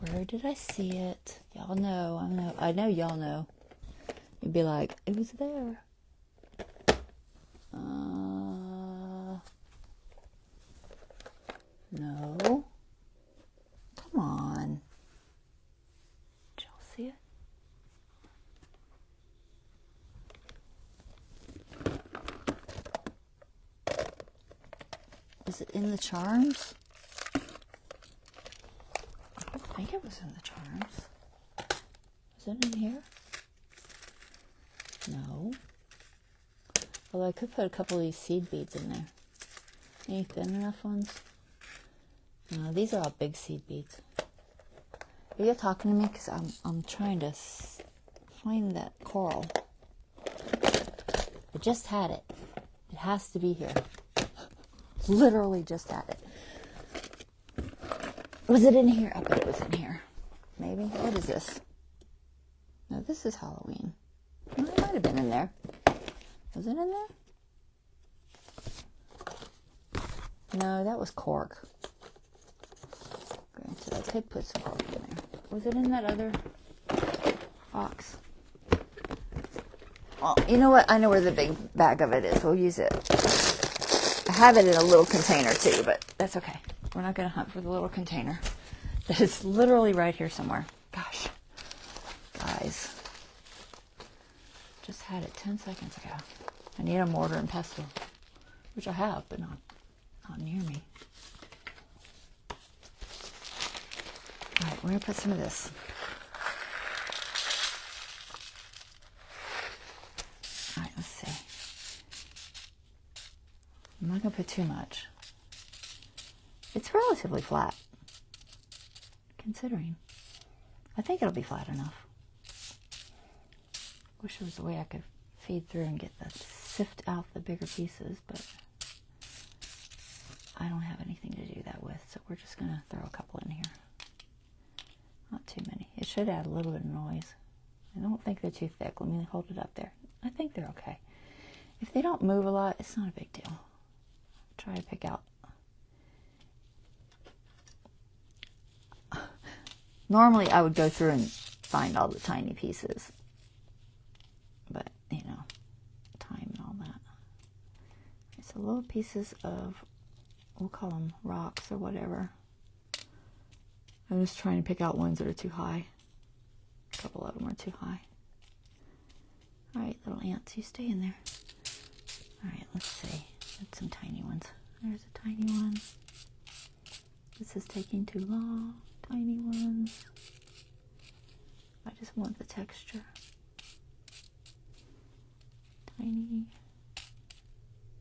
Where did I see it? Y'all know. I know y'all know. You'd be like, it was there. No. Come on. Did y'all see it? Is it in the charms? I don't think it was in the charms. Is it in here? No. Although I could put a couple of these seed beads in there. Any thin enough ones? No, these are all big seed beads. Are you talking to me? Because I'm trying to find that coral. I just had it. It has to be here. Literally just had it. Was it in here? I bet it was in here. Maybe. What is this? No, this is Halloween. No, it might have been in there. Was it in there? No, that was cork. Granted, I could put some cork in there. Was it in that other box? Well, you know what? I know where the big bag of it is. We'll use it. I have it in a little container too, but that's okay. We're not going to hunt for the little container. that is literally right here somewhere. Gosh, guys, just had it 10 seconds ago. I need a mortar and pestle, which I have, but not near me. All right, we're gonna put some of this. All right, let's see. I'm not gonna put too much. It's relatively flat, considering. I think it'll be flat enough. Wish there was a way I could feed through and get sift out the bigger pieces, but I don't have anything to do that with, so we're just gonna throw a couple in here. Not too many. It should add a little bit of noise. I don't think they're too thick. Let me hold it up there. I think they're okay. If they don't move a lot, it's not a big deal. Try to pick out. Normally I would go through and find all the tiny pieces, but you know, time and all that. So little pieces of, we'll call them rocks or whatever. I'm just trying to pick out ones that are too high. A couple of them are too high. All right, little ants, you stay in there. All right, let's see. That's some tiny ones. There's a tiny one. This is taking too long. Tiny ones. I just want the texture. Tiny.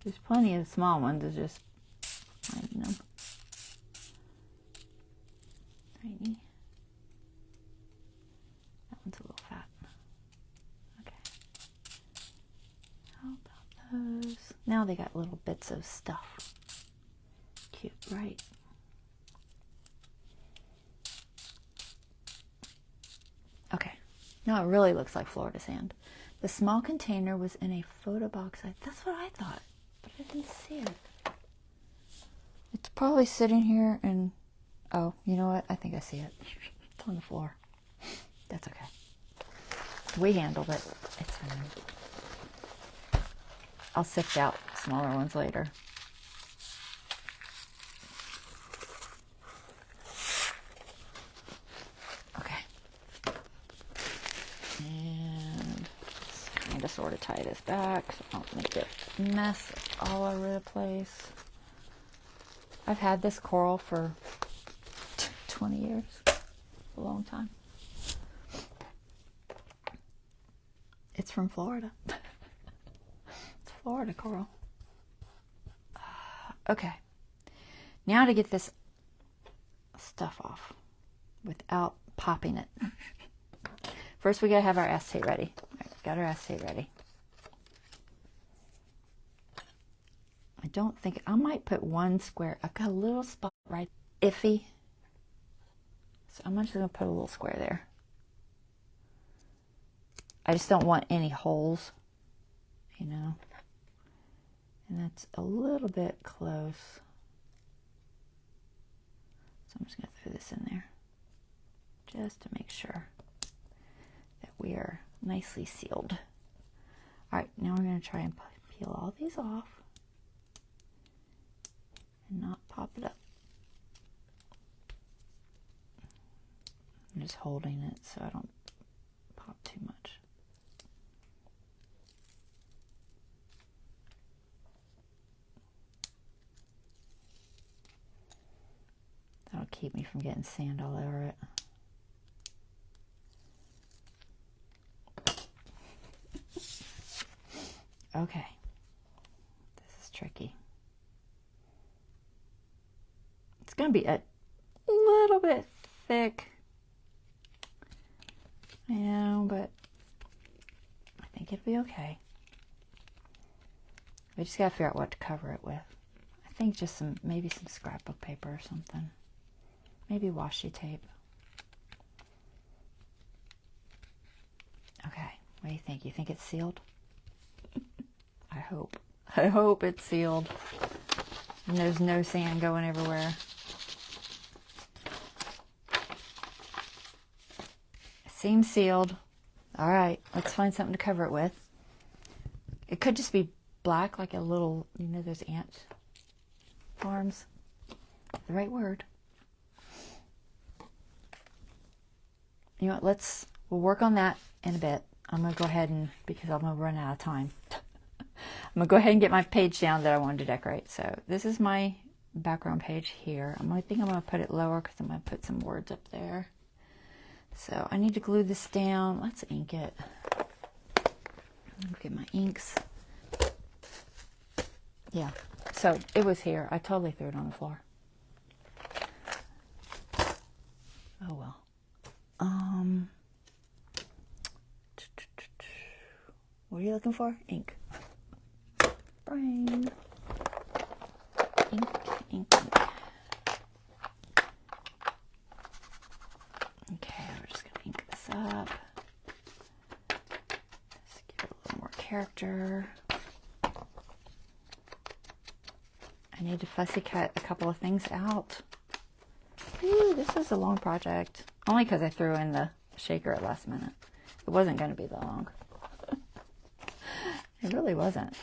There's plenty of small ones. It's just finding them. Tiny. That one's a little fat. Okay. How about those? Now they got little bits of stuff. Cute, right? Okay. Now it really looks like Florida sand. The small container was in a photo box. That's what I thought, but I didn't see it. It's probably sitting here and, oh, you know what? I think I see it. It's on the floor. That's okay. We handled it. It's fine. I'll sift out smaller ones later. Okay. And kind of sort of tie this back so I don't make it mess all over the place. I've had this coral for 20 years. A long time. It's from Florida. It's Florida coral. Okay. Now to get this stuff off without popping it. First we gotta have our acetate ready. All right, got our acetate ready. I don't think, I might put one square. I've got a little spot right, iffy. So I'm just gonna put a little square there. I just don't want any holes, you know. And that's a little bit close. So I'm just gonna throw this in there just to make sure that we are nicely sealed. All right, now we're gonna try and peel all these off and not pop it up. I'm just holding it so I don't pop too much. That'll keep me from getting sand all over it. Okay, this is tricky. It's going to be a little bit thick. I know, but I think it'll be okay. We just got to figure out what to cover it with. I think just maybe some scrapbook paper or something. Maybe washi tape. Okay, what do you think? You think it's sealed? I hope. I hope it's sealed. And there's no sand going everywhere. It seems sealed. All right, let's find something to cover it with. It could just be black, like a little, you know, those ant farms. The right word. you know what, we'll work on that in a bit. I'm going to go ahead and, because I'm going to run out of time, I'm going to go ahead and get my page down that I wanted to decorate. So this is my background page here. I think I'm going to put it lower because I'm going to put some words up there. So I need to glue this down. Let's ink it. Get my inks. Yeah, so it was here. I totally threw it on the floor. Oh well. What are you looking for? Ink. Brain. Ink, ink, ink. Okay, we're just going to ink this up. Just give it a little more character. I need to fussy cut a couple of things out. Ooh, this is a long project. Only because I threw in the shaker at last minute. It wasn't going to be that long. It really wasn't.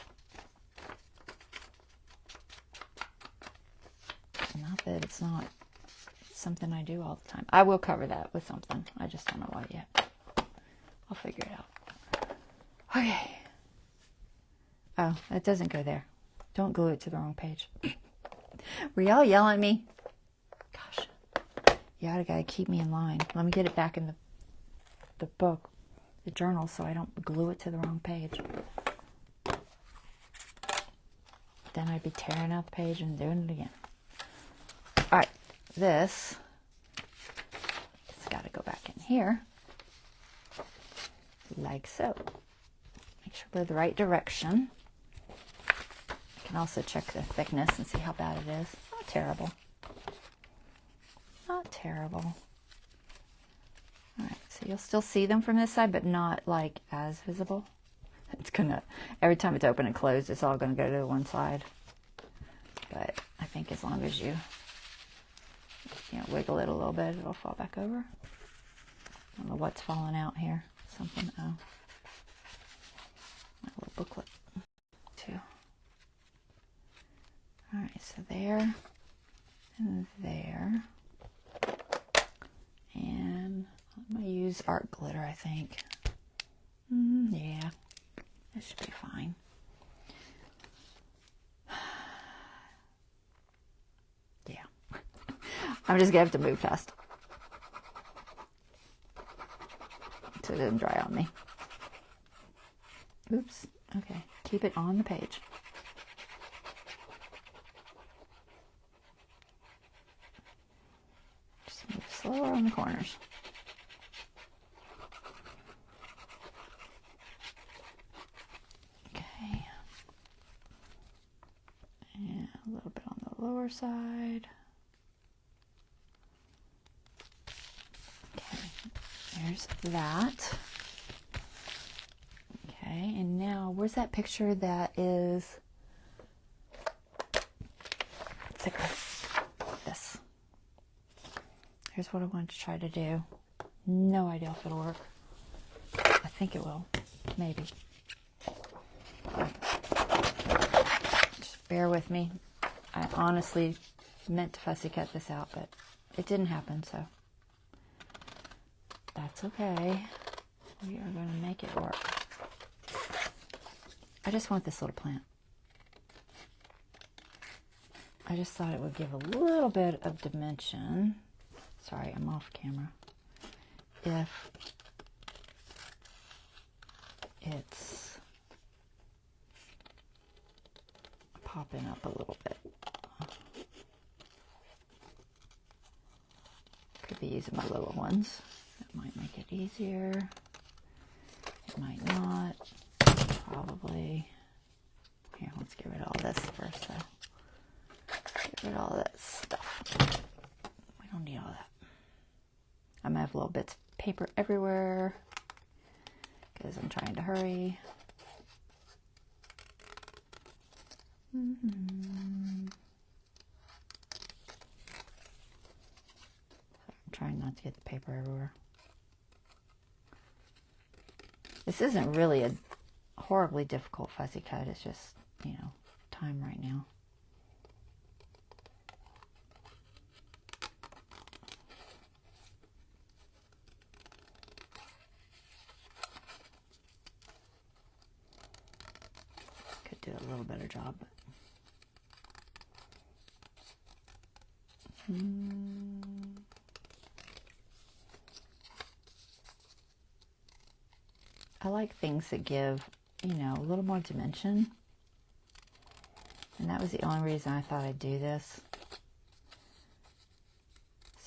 Not that it's not something I do all the time. I will cover that with something. I just don't know what yet. I'll figure it out. Okay. Oh, it doesn't go there. Don't glue it to the wrong page. Were y'all yelling at me? Gosh. You gotta keep me in line. Let me get it back in the book, the journal, so I don't glue it to the wrong page. Then I'd be tearing out the page and doing it again. Alright, this it's got to go back in here like so. Make sure we're the right direction. I can also check the thickness and see how bad it is. Not terrible. Not terrible. Alright, so you'll still see them from this side, but not like as visible. It's gonna, every time it's open and closed, it's all gonna go to one side. But I think as long as you wiggle it a little bit, it'll fall back over. I don't know what's falling out here. Something, oh. My little booklet, too. Alright, so there, and there. And I'm going to use art glitter, I think. Yeah, this should be fine. Yeah. I'm just going to have to move fast so it doesn't dry on me. Oops. Okay. Keep it on the page. Just move slower on the corners. Okay. And a little bit on the lower side. There's that. Okay, and now where's that picture that is thicker? This. Here's what I want to try to do. No idea if it'll work. I think it will. Maybe. Just bear with me. I honestly meant to fussy cut this out, but it didn't happen, so that's okay. We are going to make it work. I just want this little plant. I just thought it would give a little bit of dimension. Sorry, I'm off camera. If it's popping up a little bit. Could be using my little ones. That might make it easier. It might not. Probably. Here, let's get rid of all this first, though. Get rid of all that stuff. We don't need all that. I'm gonna have little bits of paper everywhere because I'm trying to hurry. I'm trying not to get the paper everywhere. This isn't really a horribly difficult fussy cut. It's just, time right now. do a little better job. But I like things that give, you know, a little more dimension. And that was the only reason I thought I'd do this.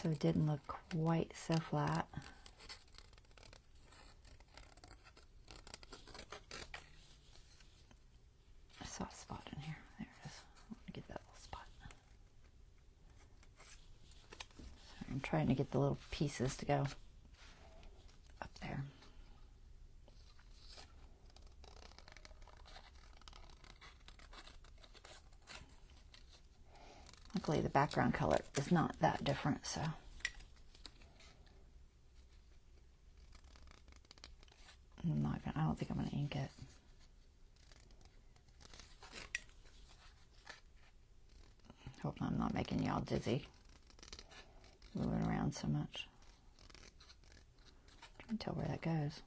So it didn't look quite so flat. I saw a spot in here. There it is. I want to get that little spot. Sorry, I'm trying to get the little pieces to go up there. Luckily, the background color is not that different, so. I don't think I'm going to ink it. Hope I'm not making y'all dizzy. Moving around so much. I can tell where that goes.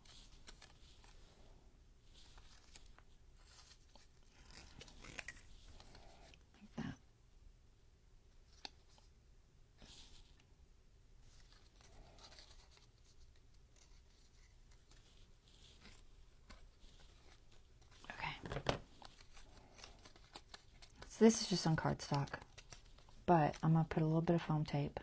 So this is just on cardstock, but I'm going to put a little bit of foam tape.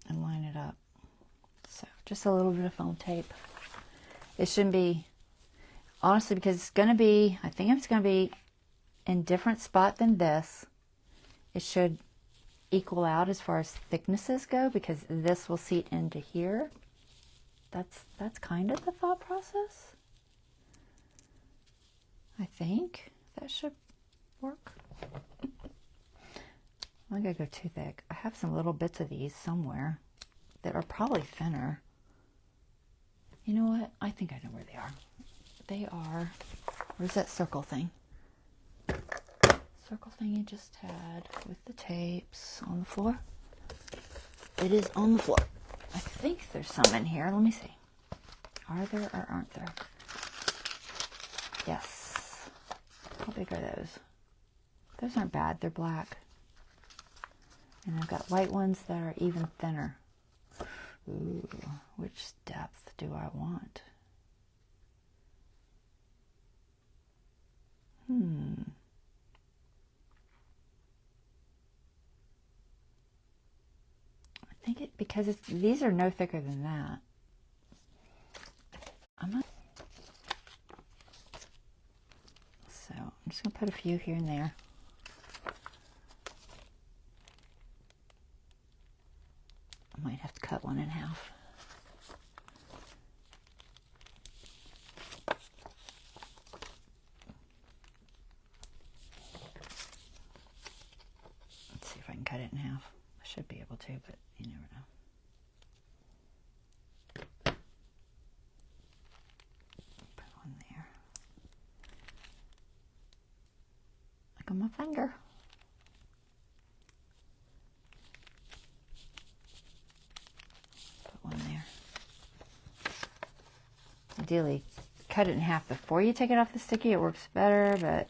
And line it up. So just a little bit of foam tape. It shouldn't be, honestly, because it's going to be, I think it's going to be in different spot than this. It should equal out as far as thicknesses go, because this will seat into here. That's kind of the thought process. I think that should work. I'm gonna go too thick. I have some little bits of these somewhere that are probably thinner. You know what? I think I know where they are. They are, where's that circle thing? Circle thing you just had with the tapes on the floor. It is on the floor. I think there's some in here. Let me see. Are there or aren't there? Yes. How big are those? Those aren't bad. They're black. And I've got white ones that are even thinner. Ooh, which depth do I want? I think it, because these are no thicker than that. So I'm just going to put a few here and there. I might have to cut one in half. Let's see if I can cut it in half. I should be able to, but you never know. Put one there. Like on my finger. Put one there. Ideally, cut it in half before you take it off the sticky. It works better, but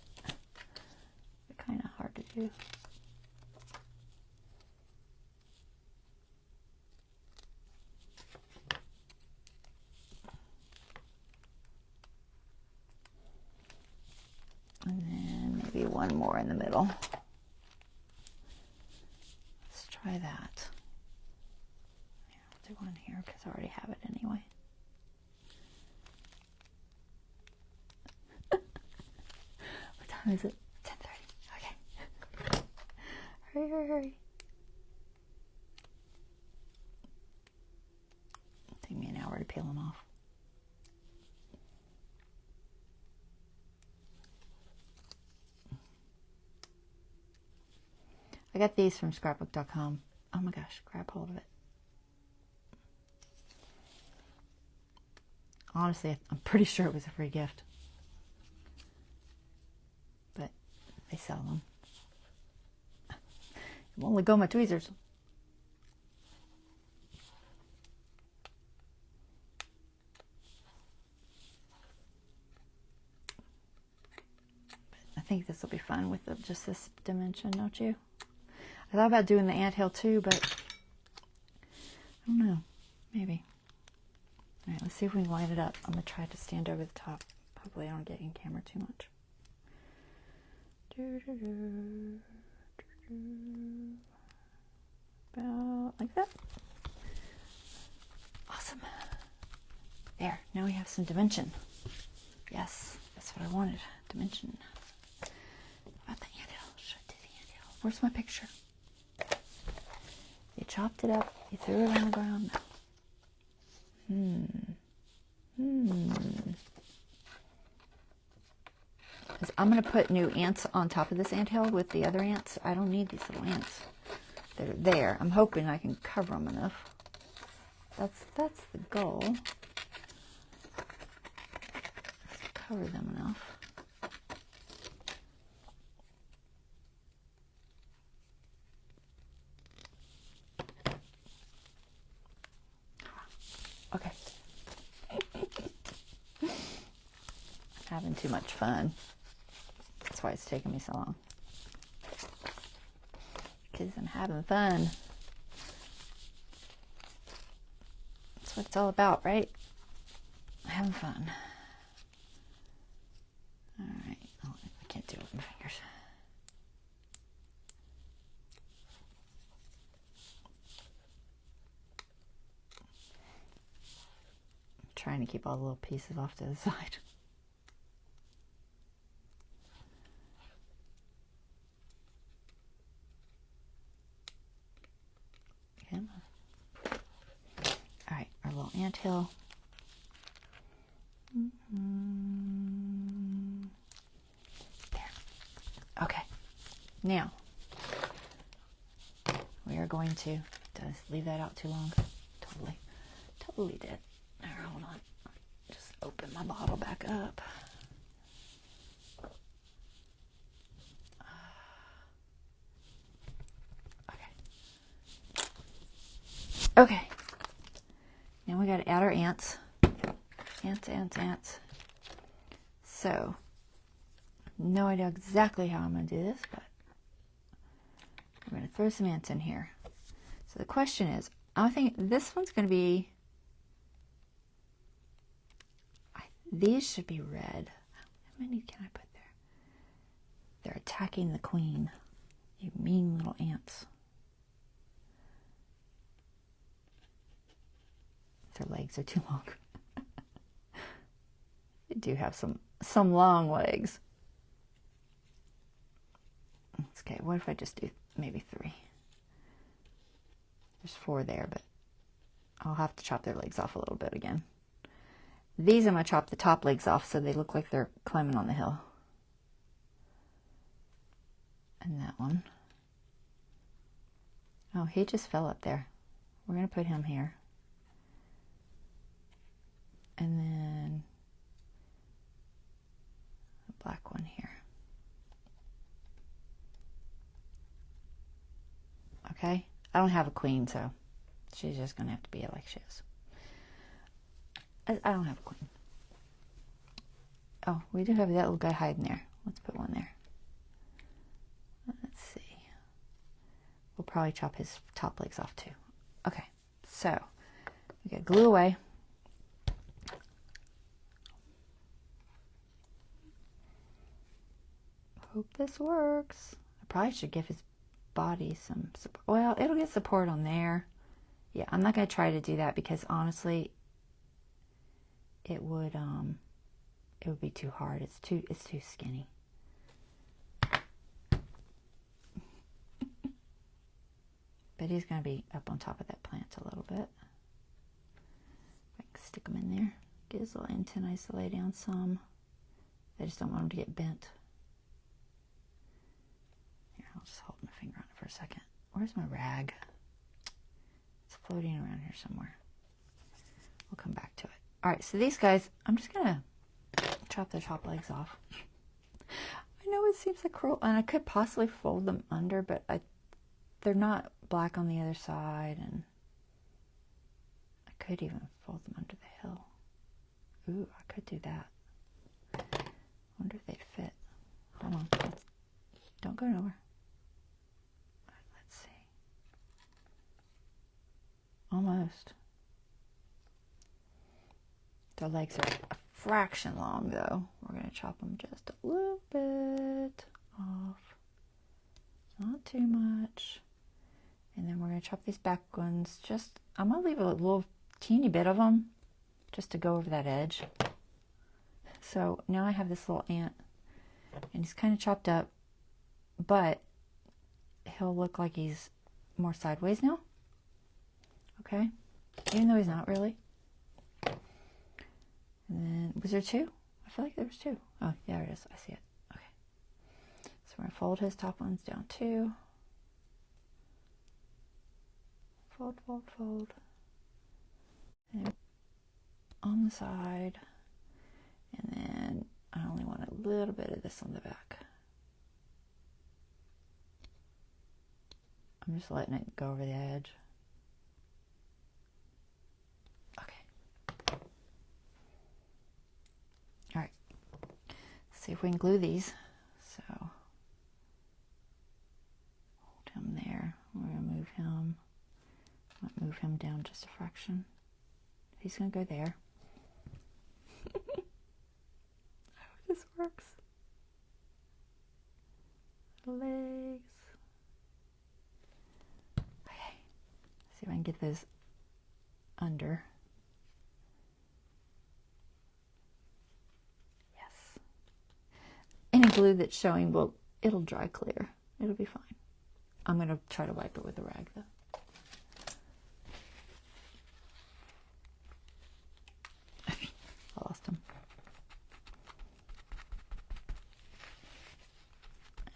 it's kind of hard to do. And then maybe one more in the middle. Let's try that. Yeah, I'll do one here because I already have it anyway. What time is it? 10:30. Okay. Hurry, hurry, hurry. It'll take me an hour to peel them off. I got these from scrapbook.com. Oh my gosh, grab hold of it. Honestly, I'm pretty sure it was a free gift. But they sell them. It won't let go of my tweezers. think this will be fun with just this dimension, don't you? I thought about doing the anthill too, but I don't know. Maybe. All right, let's see if we can line it up. I'm going to try to stand over the top. Hopefully I don't get in camera too much. About like that. Awesome. There, now we have some dimension. Yes, that's what I wanted. Dimension. About the anthill. Should I do the anthill? Where's my picture? You chopped it up. You threw it on the ground. I'm going to put new ants on top of this anthill with the other ants. I don't need these little ants. They're there. I'm hoping I can cover them enough. That's the goal. Cover them enough. Okay. I'm having too much fun. That's why it's taking me so long. Because I'm having fun. That's what it's all about, right? Having fun. Alright. Oh, I can't do it with my fingers. I'm trying to keep all the little pieces off to the side. Alright, our little anthill. There. Okay. Now, we are going to, did I leave that out too long? Totally did. There, hold on. Just open my bottle back up. Okay. Now we got to add our ants. Ants. So, no idea exactly how I'm going to do this, but I'm going to throw some ants in here. So the question is, I think this one's going to be, these should be red. How many can I put there? They're attacking the queen. You mean little ants. Their legs are too long. They do have some long legs. Okay, what if I just do maybe 3? There's 4 there, but I'll have to chop their legs off a little bit again. These I'm going to chop the top legs off so they look like they're climbing on the hill. And that one. Oh, he just fell up there. We're going to put him here. And then a black one here. Okay? I don't have a queen, so she's just going to have to be like she is. I don't have a queen. Oh, we do have that little guy hiding there. Let's put one there. Let's see. We'll probably chop his top legs off too. Okay, so we got glue away. Hope this works. I probably should give his body some support. Well, it'll get support on there. Yeah, I'm not going to try to do that because honestly, it would be too hard. It's too skinny. But he's going to be up on top of that plant a little bit. I can stick him in there. Get his little antennae to lay down some. I just don't want him to get bent. Here, I'll just hold my finger on it for a second. Where's my rag? It's floating around here somewhere. We'll come back to it. All right, so these guys, I'm just going to chop their top legs off. I know it seems like cruel, and I could possibly fold them under, but they're not black on the other side, and I could even fold them under the hill. Ooh, I could do that. Wonder if they'd fit. Come on. Don't go nowhere. Let's see. Almost. The legs are a fraction long though. We're going to chop them just a little bit off. Not too much. And then we're going to chop these back ones. I'm going to leave a little teeny bit of them just to go over that edge. So now I have this little ant, and he's kind of chopped up, but he'll look like he's more sideways now. Okay? Even though he's not really. And then, was there two? I feel like there was two. Oh, yeah, there it is. I see it. Okay. So we're going to fold his top ones down too. Fold, fold, fold. And on the side. And then I only want a little bit of this on the back. I'm just letting it go over the edge. Okay. All right. Let's see if we can glue these. So hold him there. We're going to move him. Might move him down just a fraction. He's going to go there. I hope this works. Legs. Okay. See if I can get those under. Yes. Any glue that's showing, well, it'll dry clear. It'll be fine. I'm going to try to wipe it with a rag though. I lost him.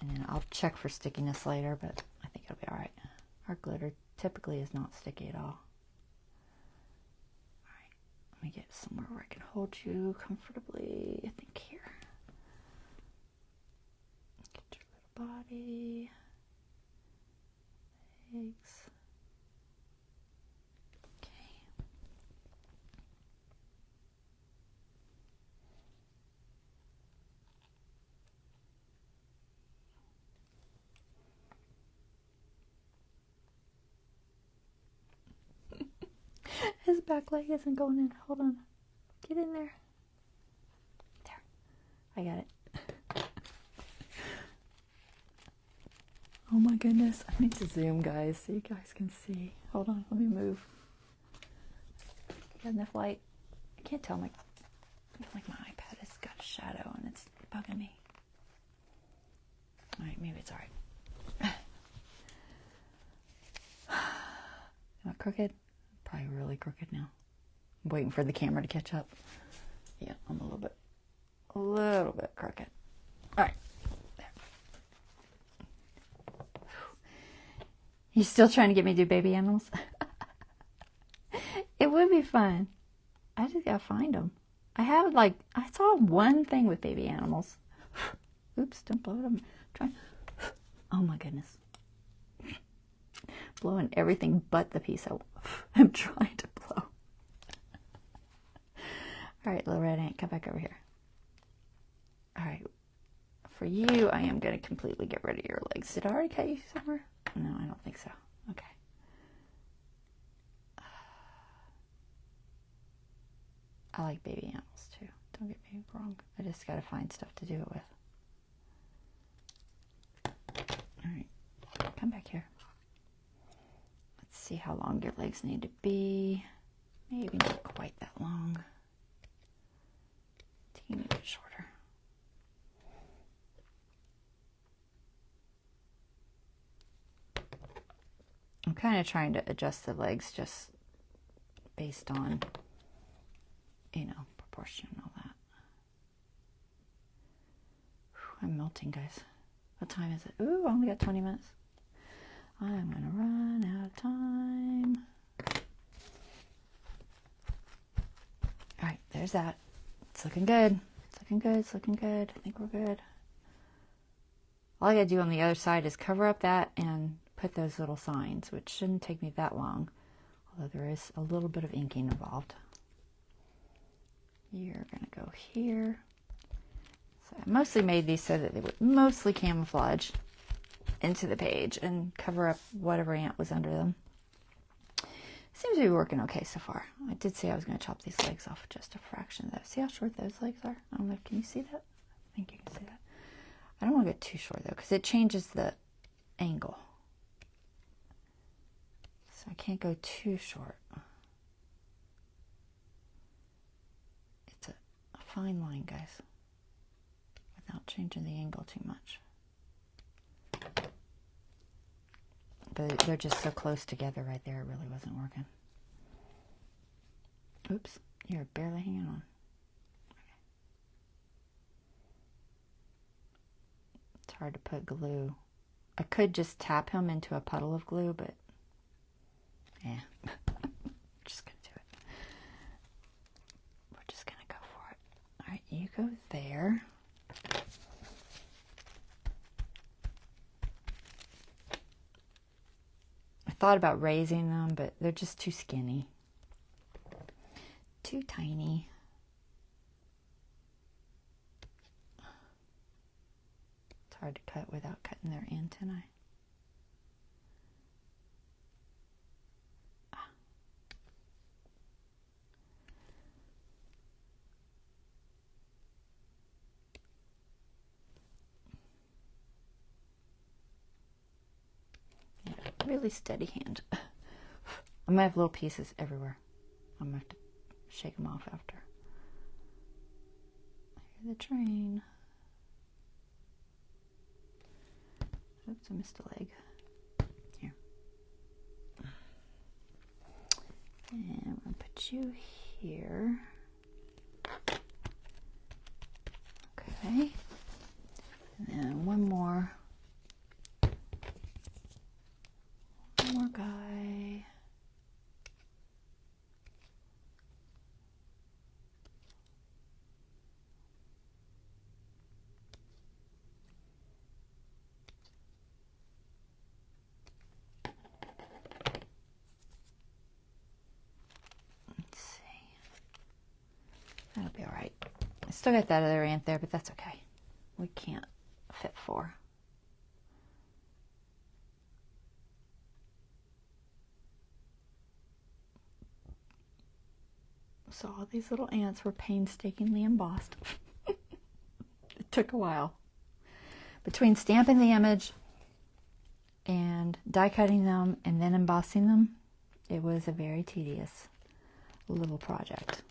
And then I'll check for stickiness later, but I think it'll be all right. Our glitter typically is not sticky at all. All right, let me get somewhere where I can hold you comfortably. I think here. Get your little body, legs. His back leg isn't going in. Hold on. Get in there. There. I got it. Oh my goodness. I need to zoom, guys, so you guys can see. Hold on. Let me move. Got enough light. I can't tell. I feel like my iPad has got a shadow and it's bugging me. All right. Maybe it's all right. Am I crooked? Probably really crooked now. I'm waiting for the camera to catch up. Yeah, I'm a little bit crooked. All right. There. You still trying to get me to do baby animals? It would be fun. I just gotta find them. I saw one thing with baby animals. Oops, don't blow it up. Trying. Oh my goodness. Blowing everything but the piece I'm trying to blow. All right, little red ant, come back over here. All right, for you, I am going to completely get rid of your legs. Did I already cut you somewhere? No, I don't think so. Okay. I like baby animals too. Don't get me wrong. I just got to find stuff to do it with. All right, come back here. See how long your legs need to be. Maybe not quite that long. Teeny bit shorter. I'm kind of trying to adjust the legs just based on, proportion and all that. Whew, I'm melting, guys. What time is it? Ooh, I only got 20 minutes. I'm going to run out of time. All right, there's that. It's looking good. It's looking good. It's looking good. I think we're good. All I got to do on the other side is cover up that and put those little signs, which shouldn't take me that long, although there is a little bit of inking involved. You're going to go here. So So I mostly made these so that they would mostly camouflage into the page and cover up whatever ant was under them. Seems to be working okay so far. I did say I was going to chop these legs off just a fraction of those. See how short those legs are? I don't know. Can you see that? I think you can see that. I don't want to get too short though, because it changes the angle. So I can't go too short. It's a fine line, guys, without changing the angle too much. But they're just so close together right there, it really wasn't working. Oops, you're barely hanging on. Okay. It's hard to put glue. I could just tap him into a puddle of glue, but yeah, just gonna do it. We're just gonna go for it. All right, you go there. Thought about raising them, but they're just too skinny, too tiny. It's hard to cut without cutting their antennae. Really steady hand. I'm gonna have little pieces everywhere. I'm gonna have to shake them off after. I hear the train. Oops, I missed a leg. Here. And I'm gonna put you here. Okay. And then one more. More guy. Let's see. That'll be all right. I still got that other ant there, but that's okay. We can't fit four. So all these little ants were painstakingly embossed. It took a while. Between stamping the image and die cutting them and then embossing them, it was a very tedious little project.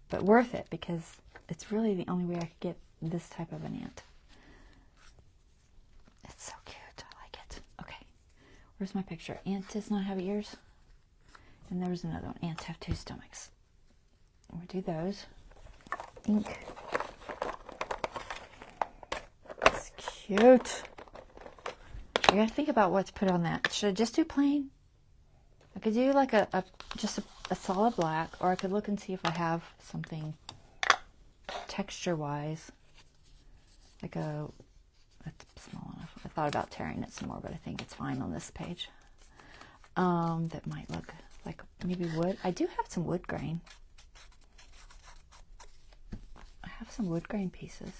But worth it, because it's really the only way I could get this type of an ant. It's so cute. I like it. Okay. Where's my picture? Ant does not have ears. And there was another one. Ants have two stomachs. We'll do those. Ink. It's cute. You gotta think about what to put on that. Should I just do plain? I could do like just a solid black, or I could look and see if I have something texture-wise. Like that's small enough. I thought about tearing it some more, but I think it's fine on this page. That might look like maybe wood. I do have some wood grain. I have some wood grain pieces.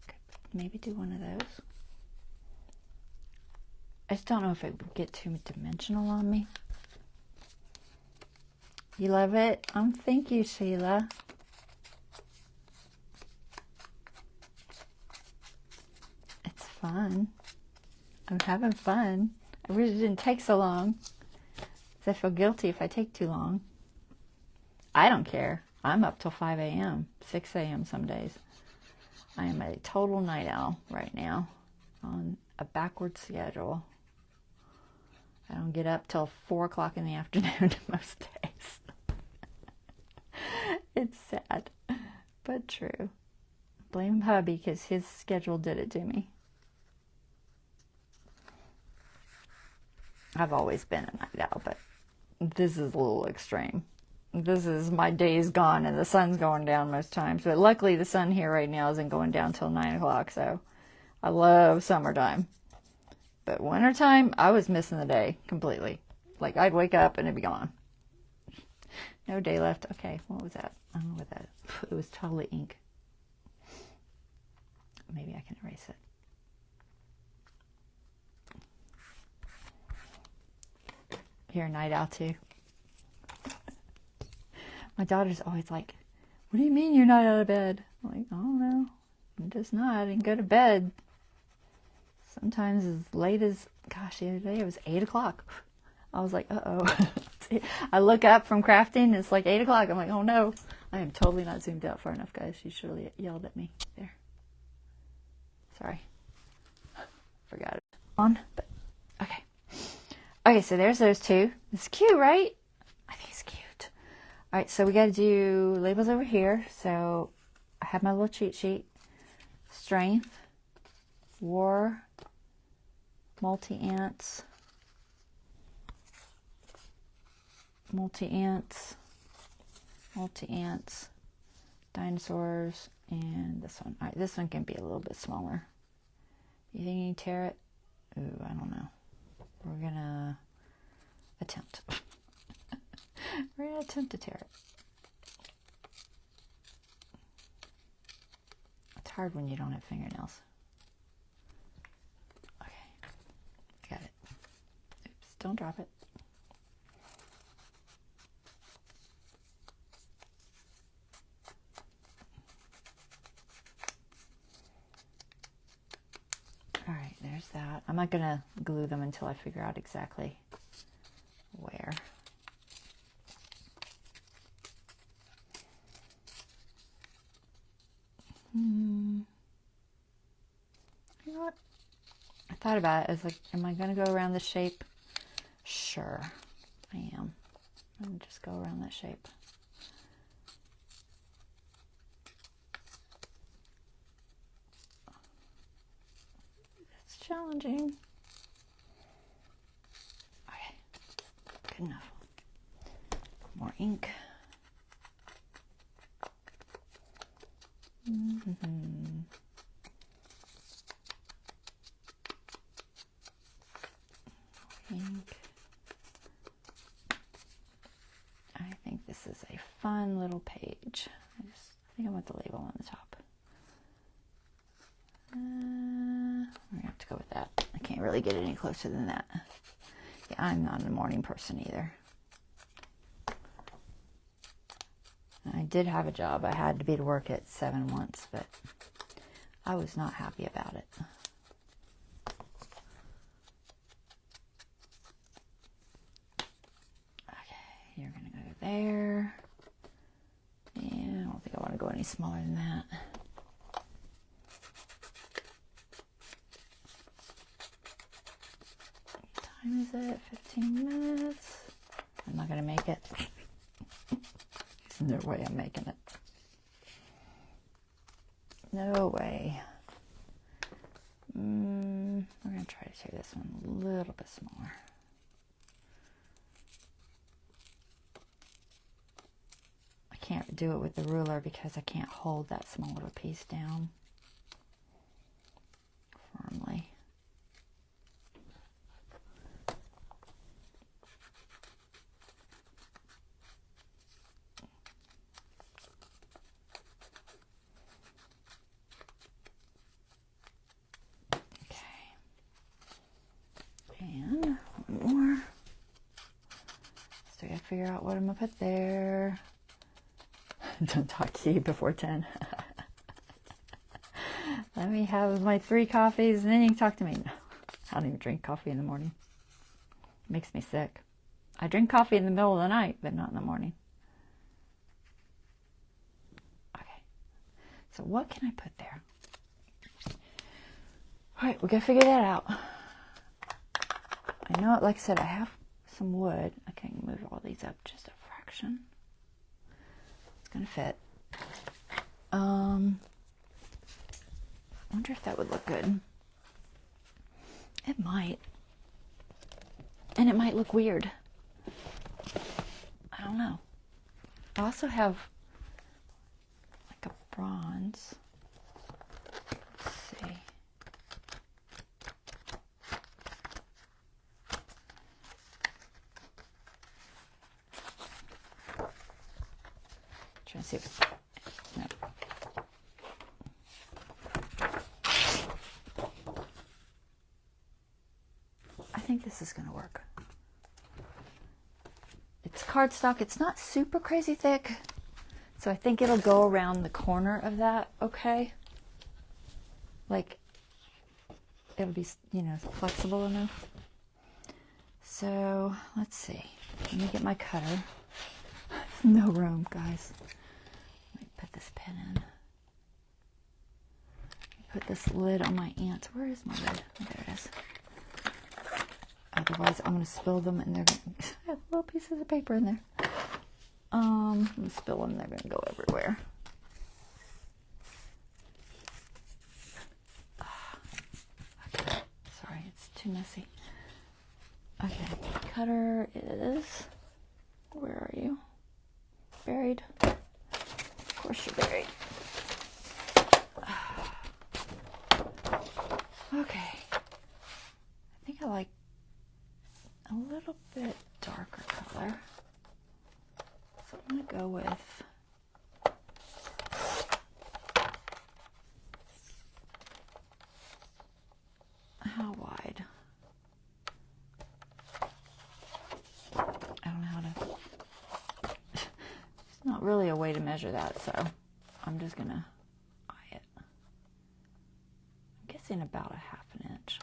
Could maybe do one of those. I just don't know if it would get too dimensional on me. You love it? Thank you, Sheila. It's fun. I'm having fun. I wish it didn't take so long, because I feel guilty if I take too long. I don't care. I'm up till 5 a.m., 6 a.m. some days. I am a total night owl right now on a backward schedule. I don't get up till 4 o'clock in the afternoon most days. It's sad, but true. Blame hubby, because his schedule did it to me. I've always been a night owl, but this is a little extreme. This is my day's gone and the sun's going down most times. But luckily the sun here right now isn't going down till 9 o'clock, so I love summertime. But wintertime, I was missing the day completely. Like, I'd wake up and it'd be gone. No day left. Okay, what was that? I don't know what that is. It was totally ink. maybe I can erase it. You're a night owl too. My daughter's always like, what do you mean you're not out of bed? I'm like, oh no, I'm just not. I didn't go to bed. Sometimes as late as, gosh, the other day it was 8 o'clock. I was like, uh-oh. I look up from crafting, it's like 8 o'clock. I'm like, oh no. I am totally not zoomed out far enough, guys. She surely yelled at me. There. Sorry. Forgot it. On, but okay. Okay, so there's those two. It's cute, right? I think it's cute. All right, so we got to do labels over here. So I have my little cheat sheet. Strength, war, multi-ants, dinosaurs, and this one. All right, this one can be a little bit smaller. You think you can tear it? Ooh, I don't know. We're gonna attempt. We're gonna attempt to tear it. It's hard when you don't have fingernails. Okay, got it. Oops, don't drop it. All right, there's that. I'm not gonna glue them until I figure out exactly where. You know what? I thought about it. I was like, am I gonna go around the shape? Sure, I am. I'm gonna just go around that shape. Challenging. Okay, good enough. More ink. Ink. I think this is a fun little page. I think I want the label on the top. We're gonna have to go with that. I can't really get any closer than that. Yeah, I'm not a morning person either. I did have a job. I had to be to work at 7 once, but I was not happy about it. Okay, you're gonna go there. Yeah, I don't think I want to go any smaller than that. Time is it? 15 minutes. I'm not gonna make it. There's no way I'm making it. No way. We're gonna try to tear this one a little bit smaller. I can't do it with the ruler because I can't hold that small little piece down firmly. And one more. Still gotta figure out what I'm gonna put there. Don't talk to you before 10. Let me have my 3 coffees and then you can talk to me. No, I don't even drink coffee in the morning. It makes me sick. I drink coffee in the middle of the night, but not in the morning. Okay. So what can I put there? All right, we gotta figure that out. I know, like I said, I have some wood. I can move all these up just a fraction. It's gonna fit. I wonder if that would look good. It might. And it might look weird. I don't know. I also have like a bronze. Let's see. Trying to see if no. this is going to work. It's cardstock. It's not super crazy thick, so I think it'll go around the corner of that okay. Like, it'll be, you know, flexible enough. So, let's see. Let me get my cutter. No room, guys. Let me put this pen in. Put this lid on my ant. Where is my lid? Oh, there it is. Otherwise, I'm going to spill them, and they're going to have little pieces of paper in there. I'm going to spill them, they're going to go everywhere. Okay. Sorry, it's too messy. Okay, cutter is, where are you? Buried? Of course you're buried. Okay. I think I like a little bit darker color. So I'm going to go with how wide? I don't know how to, it's not really a way to measure that, so I'm just going to eye it. I'm guessing about a ½ inch.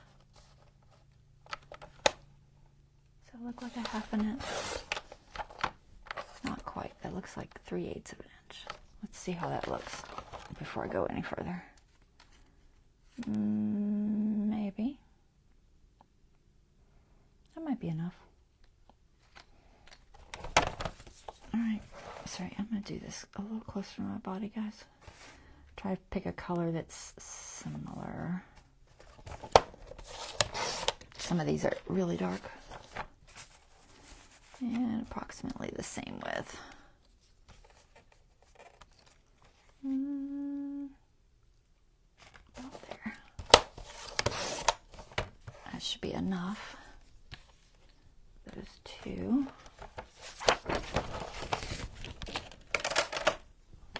Does it look like a ½ inch? Not quite. That looks like 3/8 of an inch. Let's see how that looks before I go any further. Maybe. That might be enough. Alright. Sorry, I'm going to do this a little closer to my body, guys. Try to pick a color that's similar. Some of these are really dark. And approximately the same width. About there. That should be enough. Those two.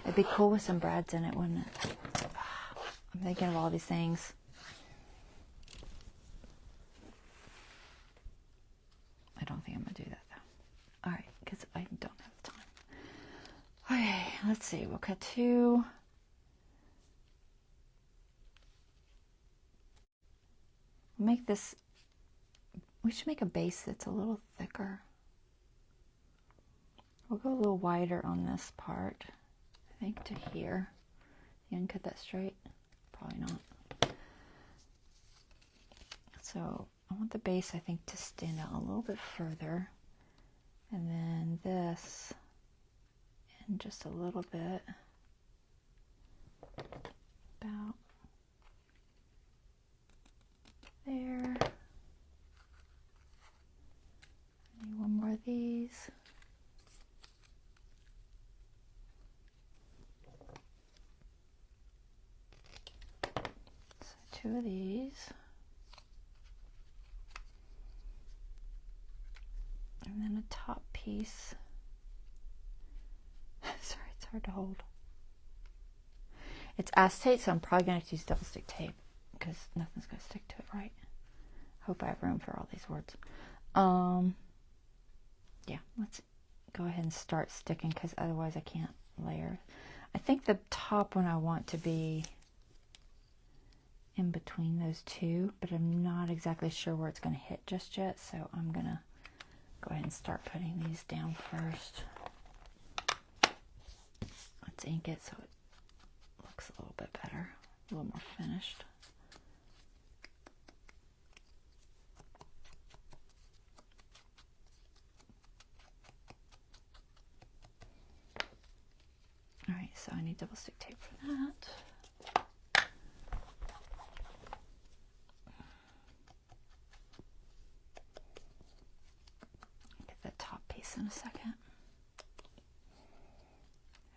It'd be cool with some brads in it, wouldn't it? I'm thinking of all these things. I don't think I'm going to do that, though. Alright, because I don't have time. Okay, let's see. We'll cut 2. We'll make this... We should make a base that's a little thicker. We'll go a little wider on this part. I think to here. You can cut that straight? Probably not. So I want the base, I think, to stand out a little bit further. And then this, and just a little bit. About there. I need one more of these. So 2 of these. And then a top piece. Sorry, it's hard to hold. It's acetate, so I'm probably going to use double stick tape because nothing's going to stick to it, right? Hope I have room for all these words. Yeah, let's go ahead and start sticking because otherwise I can't layer. I think the top one I want to be in between those two, but I'm not exactly sure where it's going to hit just yet, so I'm going to go ahead and start putting these down first. Let's ink it so it looks a little bit better, a little more finished. Alright, so I need double stick tape for that. Get that top piece in a second.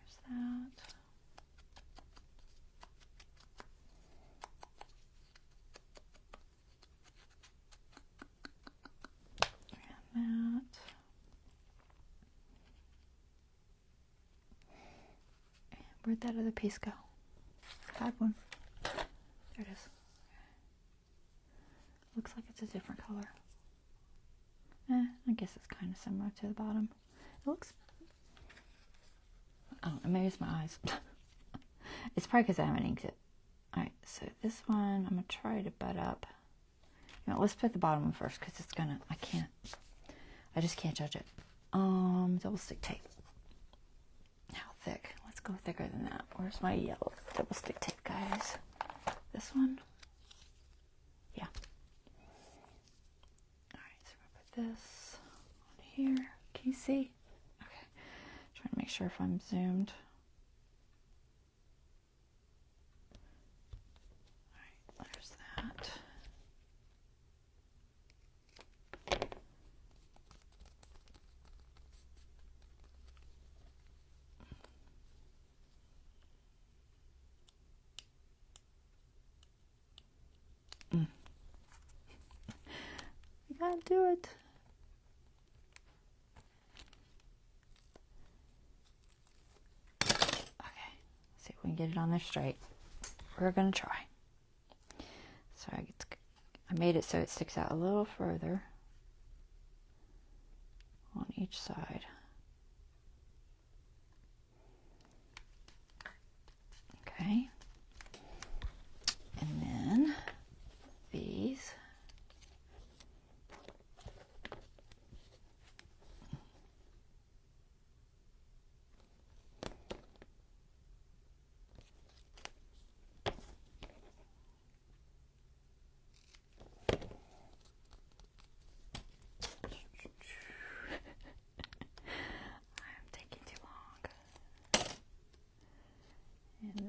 There's that. And that. Where'd that other piece go? I had one. There it is. Looks like it's a different color. I guess it's kind of similar to the bottom. It looks, I don't know, maybe it's my eyes. It's probably because I haven't inked it. Alright, so this one, I'm going to try to butt up. You know, let's put the bottom one first because it's going to, I just can't judge it. Double stick tape. How thick? Let's go thicker than that. Where's my yellow double stick tape, guys? This one? Yeah. Alright, so we're going to put this on here. Can you see? Okay. Trying to make sure if I'm zoomed. Alright, there's that. Gotta do it. Okay, see if we can get it on there straight. We're gonna try. So I made it so it sticks out a little further on each side. Okay, and then these.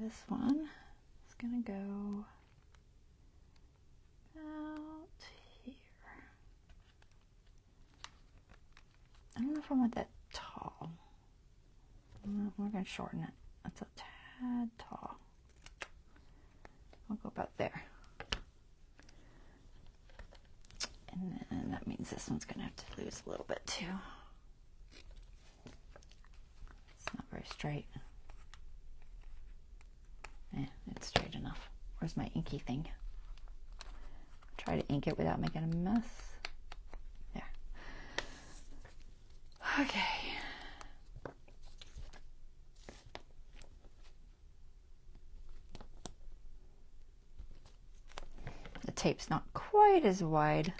This one is going to go out here. I don't know if I want that tall. We're going to shorten it. That's a tad tall. I'll go about there. And then that means this one's going to have to lose a little bit too. It's not very straight. It's straight enough. Where's my inky thing? Try to ink it without making a mess. There. Okay. The tape's not quite as wide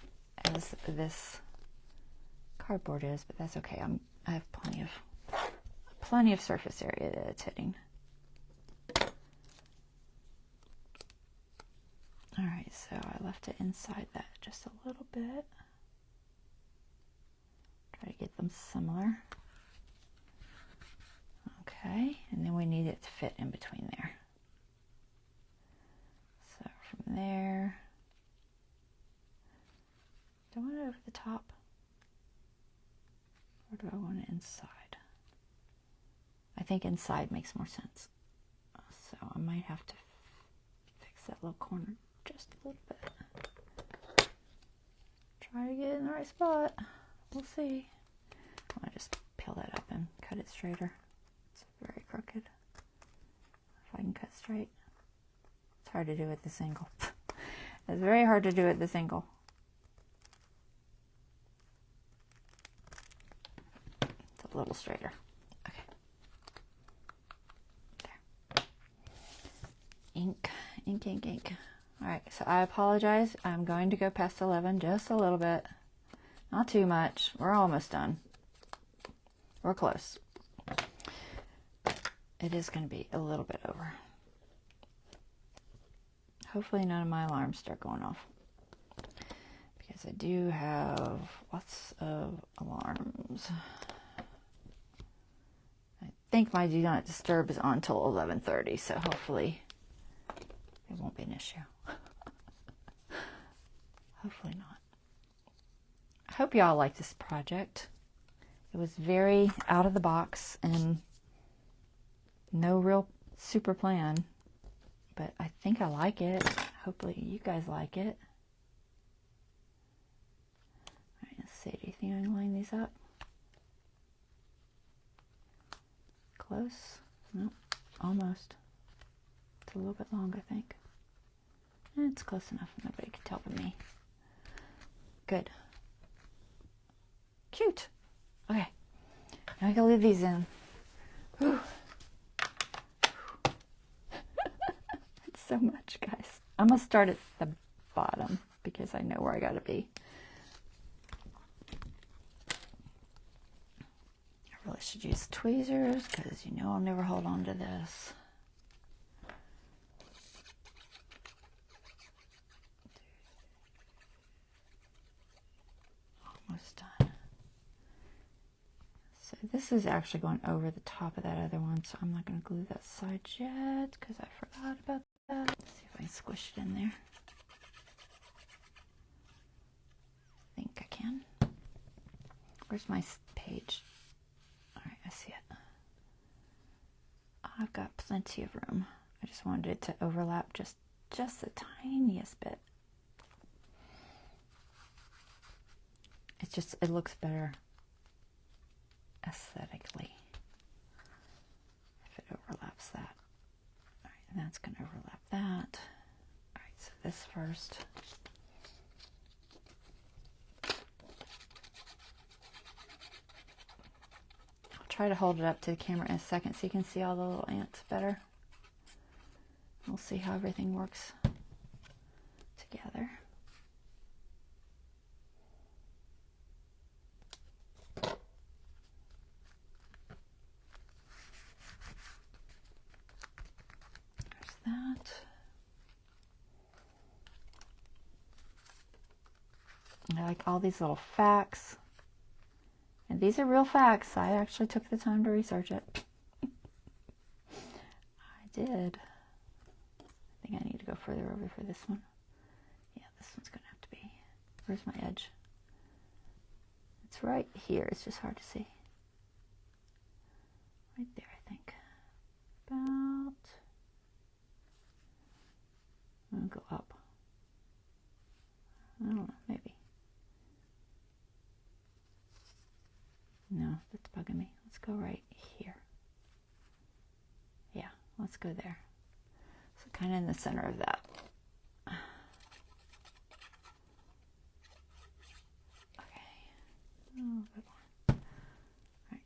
as this cardboard is, but that's okay. I have plenty of surface area that it's hitting. Alright, so I left it inside that just a little bit. Try to get them similar. Okay, and then we need it to fit in between there. So from there, do I want it over the top? Or do I want it inside? I think inside makes more sense. So I might have to fix that little corner just a little bit. Try to get it in the right spot. We'll see. I'm going to just peel that up and cut it straighter. It's very crooked. If I can cut straight. It's hard to do at this angle. It's very hard to do at this angle. It's a little straighter. Okay. There. Ink, ink, ink, ink. Alright, so I apologize. I'm going to go past 11 just a little bit. Not too much. We're almost done. We're close. It is going to be a little bit over. Hopefully none of my alarms start going off. Because I do have lots of alarms. I think my do not disturb is on until 11:30, so hopefully it won't be an issue. Hopefully not. I hope y'all like this project. It was very out of the box and no real super plan, but I think I like it. Hopefully you guys like it. All right, let's see. Do you think I can line these up? Close? Nope, almost. It's a little bit long, I think. It's close enough. Nobody can tell but me. Good. cute. Okay, now I can leave these in. Whew. It's so much, guys. I'm gonna start at the bottom because I know where I gotta be. I really should use tweezers because you know I'll never hold on to this. Almost done. So this is actually going over the top of that other one, so I'm not going to glue that side yet because I forgot about that. Let's see if I can squish it in there. I think I can. Where's my page? All right, I see it. I've got plenty of room. I just wanted it to overlap just the tiniest bit. It's just, it looks better aesthetically if it overlaps that. All right, and that's going to overlap that. All right, so this first. I'll try to hold it up to the camera in a second so you can see all the little ants better. We'll see how everything works together. That. I like all these little facts, and these are real facts. I actually took the time to research it. I did. I think I need to go further over for this one. Yeah, this one's gonna have to be. Where's my edge? It's right here. It's just hard to see. Right there, I think. About. I'm gonna go up. I don't know, maybe. No, that's bugging me. Let's go right here. Yeah, let's go there. So kind of in the center of that. Okay. Oh, good one. All right.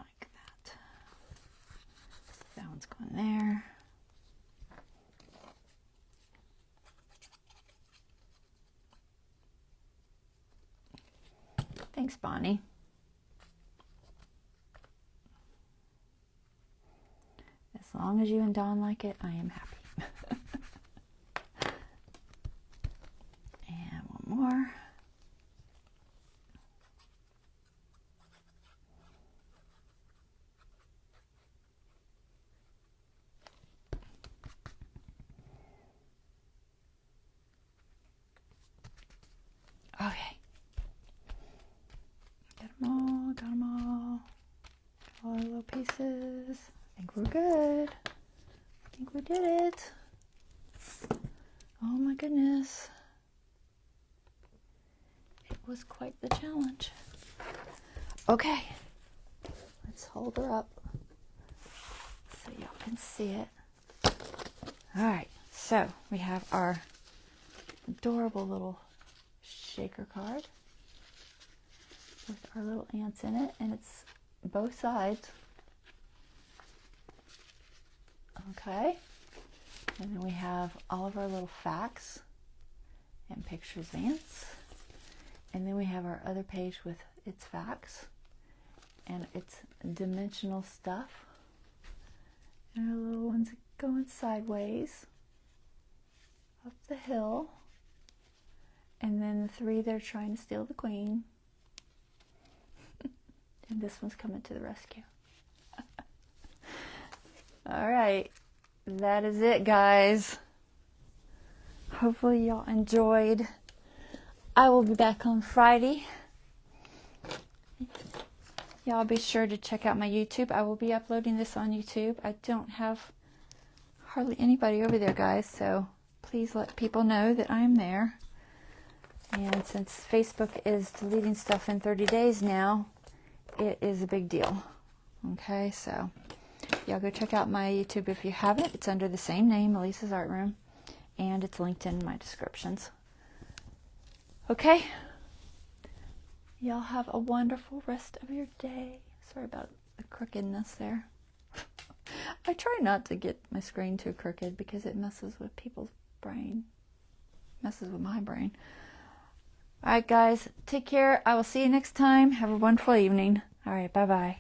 Like that. That one's going there. Thanks, Bonnie. As long as you and Dawn like it, I am happy. And one more. Okay. Got them all. All the little pieces. I think we're good. I think we did it. Oh my goodness. It was quite the challenge. Okay. Let's hold her up so y'all can see it. All right. So we have our adorable little shaker card with our little ants in it, and it's both sides. Okay, and then we have all of our little facts and pictures of ants, and then we have our other page with its facts and its dimensional stuff, and our little ones going sideways up the hill, and then the three that are trying to steal the queen. And this one's coming to the rescue. All right, that is it, guys. Hopefully y'all enjoyed. I will be back on Friday. Y'all be sure to check out my YouTube. I will be uploading this on YouTube. I don't have hardly anybody over there, guys, so please let people know that I'm there. And since Facebook is deleting stuff in 30 days now, it is a big deal. Okay, so y'all go check out my YouTube if you haven't. It's under the same name, Elisa's Art Room, and it's linked in my descriptions. Okay. Y'all have a wonderful rest of your day. Sorry about the crookedness there. I try not to get my screen too crooked because it messes with people's brain. Messes with my brain. All right, guys. Take care. I will see you next time. Have a wonderful evening. All right. Bye-bye.